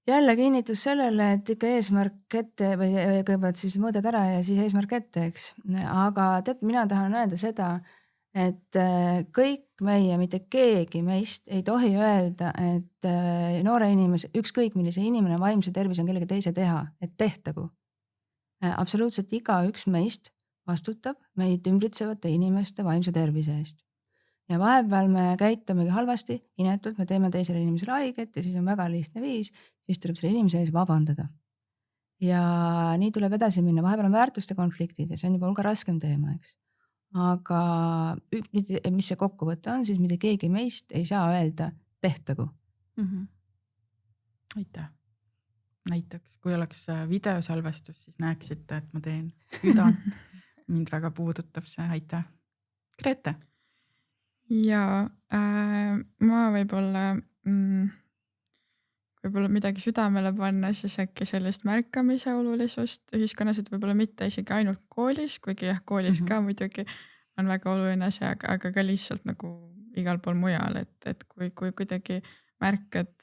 jälle kinnitus sellele, et ikka eesmärk ette või kõigepealt siis mõõdad ära ja siis eesmärk ette, eks. Aga tead, mina tahan öelda seda, et kõik meie, mitte keegi meist ei tohi öelda, et noore inimese, ükskõik millise inimene vaimse tervis on kellegi teise teha, et tehtagu. Absoluutselt igaüks meist vastutab meid ümbritsevate inimeste vaimse tervise eest. Ja vahepeal me käitumegi halvasti, inetult, me teeme teisele inimesele haiget ja siis on väga lihtne viis, siis tuleb selle inimese ees vabandada. Ja nii tuleb edasi minna, vahepeal on väärtuste konfliktid ja see on juba hulga raskem teema, eks. Aga mis see kokkuvõte on, siis mitte keegi meist ei saa öelda tehtagu. Aitäh. Näiteks, kui oleks videosalvestus, siis näeksite, et ma teen üdan. Mind väga puudutab see, aitäh. Grete? Ja ma võib-olla midagi südamele panna, siis äkki sellist märkamise olulisust ühiskonnas, et võib-olla mitte isegi ainult koolis, kuigi jah, koolis ka muidugi on väga oluline see, aga ka lihtsalt nagu igal pool mujal, et kui kuidagi märkad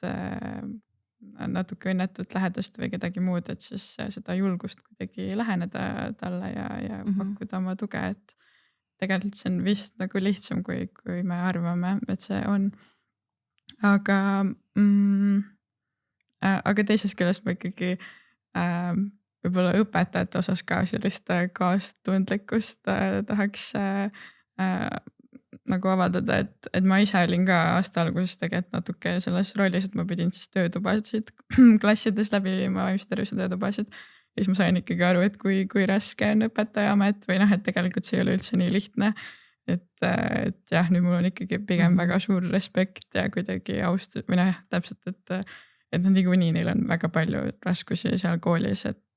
natuke õnnetut lähedast või kedagi muud, et siis seda julgust kuidagi läheneda talle ja pakkuda oma tuge, et tegelikult see on vist nagu lihtsam, kui me arvame, et see on. Aga teisest küljest ma ikkagi võib-olla õpetajate osas ka sellist kaastundlikkust tahaks nagu avaldada, et ma ise olin ka aasta alguses tegelikult natuke selles rollis, et ma pidin siis töötubasid klassides läbi viima, vaimse tervise töötubasid. Ja siis ma sain ikkagi aru, et kui raske on õpetajaamet või et tegelikult see ei ole üldse nii lihtne. Et jah, nüüd mul on ikkagi pigem väga suur respekt ja kuidagi austus või täpselt, et niikuinii neil on väga palju raskusi seal koolis, et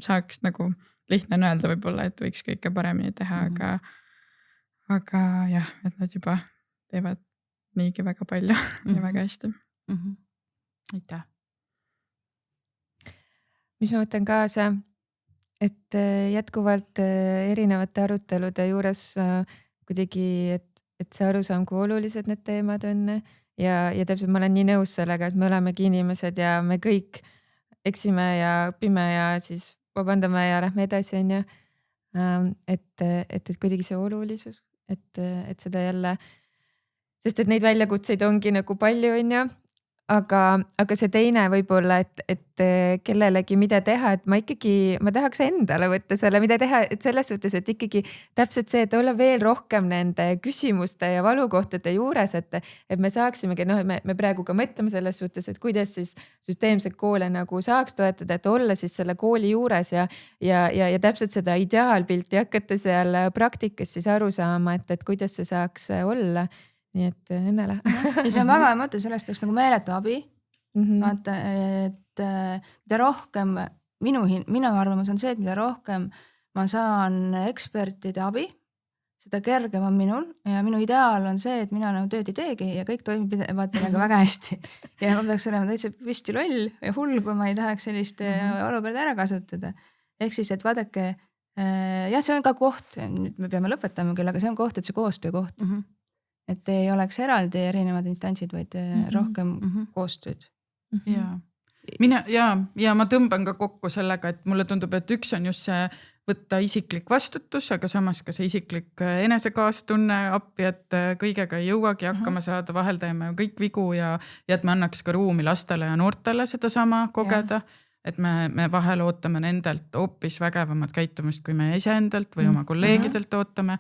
saaks nagu lihtne on öelda võib-olla, et võiks kõike paremini teha, aga jah, et nad juba teevad niigi väga palju ja väga hästi. Aitäh. Mis ma võtan kaasa, et jätkuvalt erinevate arutelude juures kuidagi, et see arusaam, kui olulised need teemad on ja täpselt ma olen nii nõus sellega, et me olemegi inimesed ja me kõik eksime ja õpime ja siis vabandame ja lähme edasi, on ju. Et kuidagi see olulisus, et seda jälle, sest et neid väljakutseid ongi nagu palju, on ju. Aga see teine võib-olla, et kellelegi mida teha, et ma tahaks endale võtta selle, mida teha, et selles suhtes, et ikkagi täpselt see, et olla veel rohkem nende küsimuste ja valukohtade juures, et me saaksimegi, me praegu ka mõtleme selles suhtes, et kuidas siis süsteemseid koole nagu saaks toetada, et olla siis selle kooli juures ja täpselt seda ideaalpilti hakata seal praktikas siis aru saama, et kuidas see saaks olla. Nii et õnnele. Ja see on väga hea mõte, sellest oleks nagu meeletu abi. Vaata, et mida rohkem, minu arvamus on see, et mida rohkem ma saan ekspertide abi, seda kergem on minul ja minu ideaal on see, et mina nagu tööd ei teegi ja kõik toimib väga hästi. Ja ma peaks olema täitsa püsti loll ja hull, kui ma ei tahaks sellist olukorda ära kasutada. Ehk siis, et vaadake, jah, see on ka koht, nüüd me peame lõpetama küll, aga see on koht, et see koostöö koht. Et ei oleks eraldi erinevad instantsid, vaid rohkem koostööd. Ja ma tõmban ka kokku sellega, et mulle tundub, et üks on just see võtta isiklik vastutus, aga samas ka see isiklik enesekaastunne appi, et kõigega ei jõuagi hakkama saada, vahel teeme kõik vigu ja et me annaks ka ruumi lastele ja noortele seda sama kogeda. Et me vahel ootame nendelt hoopis vägevamat käitumist, kui me iseendalt või oma kolleegidelt ootame.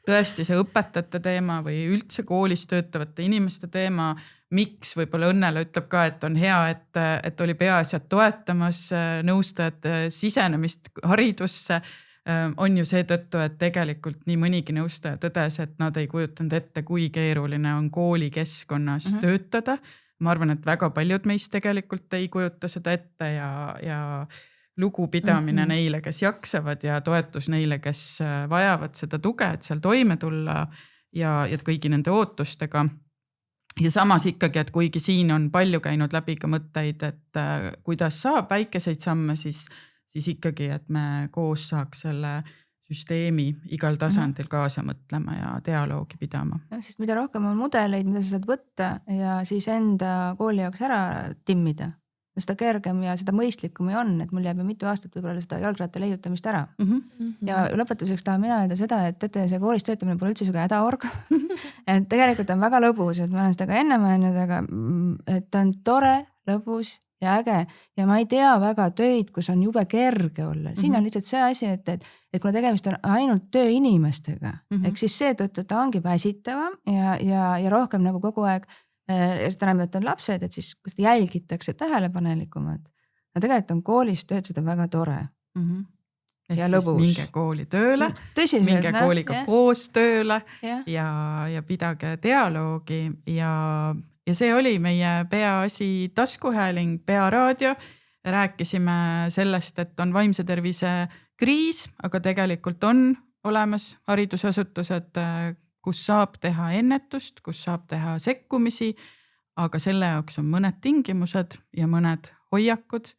Tõesti see õpetajate teema või üldse koolis töötavate inimeste teema, miks võib-olla Õnnele ütleb ka, et on hea, et oli peaasjad toetamas nõustajate sisenemist haridusse, on ju seetõttu, et tegelikult nii mõnigi nõustaja tõdes, et nad ei kujutanud ette, kui keeruline on koolikeskkonnas töötada ma arvan, et väga paljud meist tegelikult ei kujuta seda ette ja lugupidamine neile, kes jaksavad ja toetus neile, kes vajavad seda tuge, et seal toime tulla ja kõigi nende ootustega. Ja samas ikkagi, et kuigi siin on palju käinud läbi ka mõtteid, et kuidas saab väikeseid samme, siis ikkagi, et me koos saaks selle süsteemi igal tasandil kaasa mõtlema ja dialoogi pidama. Sest mida rohkem on mudeleid, mida sa saad võtta ja siis enda kooli jaoks ära timmida, seda kergem ja seda mõistlikum on, et mul jääb ju mitu aastat võib-olla seda jalgratta leiutamist ära. Ja lõpetuseks tahan mina öelda seda, et teate, see koolis töötamine pole üldse siuke hädaorg. Et tegelikult on väga lõbus, et ma olen seda ka enne mõelnud, aga et on tore, lõbus ja äge ja ma ei tea väga töid, kus on jube kerge olla. Siin on lihtsalt see asi, et kuna tegemist on ainult tööinimestega, eks siis seetõttu ta ongi väsitavam ja rohkem nagu kogu aeg, eriti enam, et on lapsed, et siis kui seda jälgitakse tähelepanelikumad. No tegelikult on koolis töötada väga tore. Ehk ja siis lõbus. minge kooli tööle, Tõsiselt, minge kooliga koos tööle ja pidage dialoogi ja see oli meie peaasi taskuhääling, Pearaadio. Rääkisime sellest, et on vaimse tervise kriis, aga tegelikult on olemas haridusasutused, kus saab teha ennetust, kus saab teha sekkumisi, aga selle jaoks on mõned tingimused ja mõned hoiakud,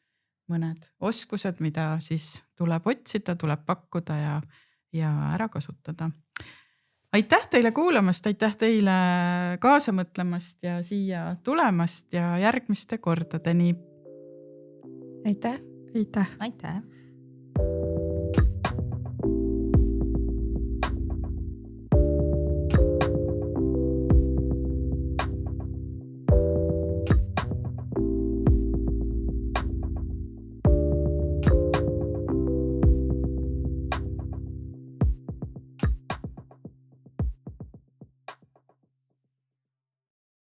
mõned oskused, mida siis tuleb otsida, tuleb pakkuda ja ära kasutada. Aitäh teile kuulamast, aitäh teile kaasa mõtlemast ja siia tulemast ja järgmiste kordadeni. Aitäh! Aitäh! aitäh!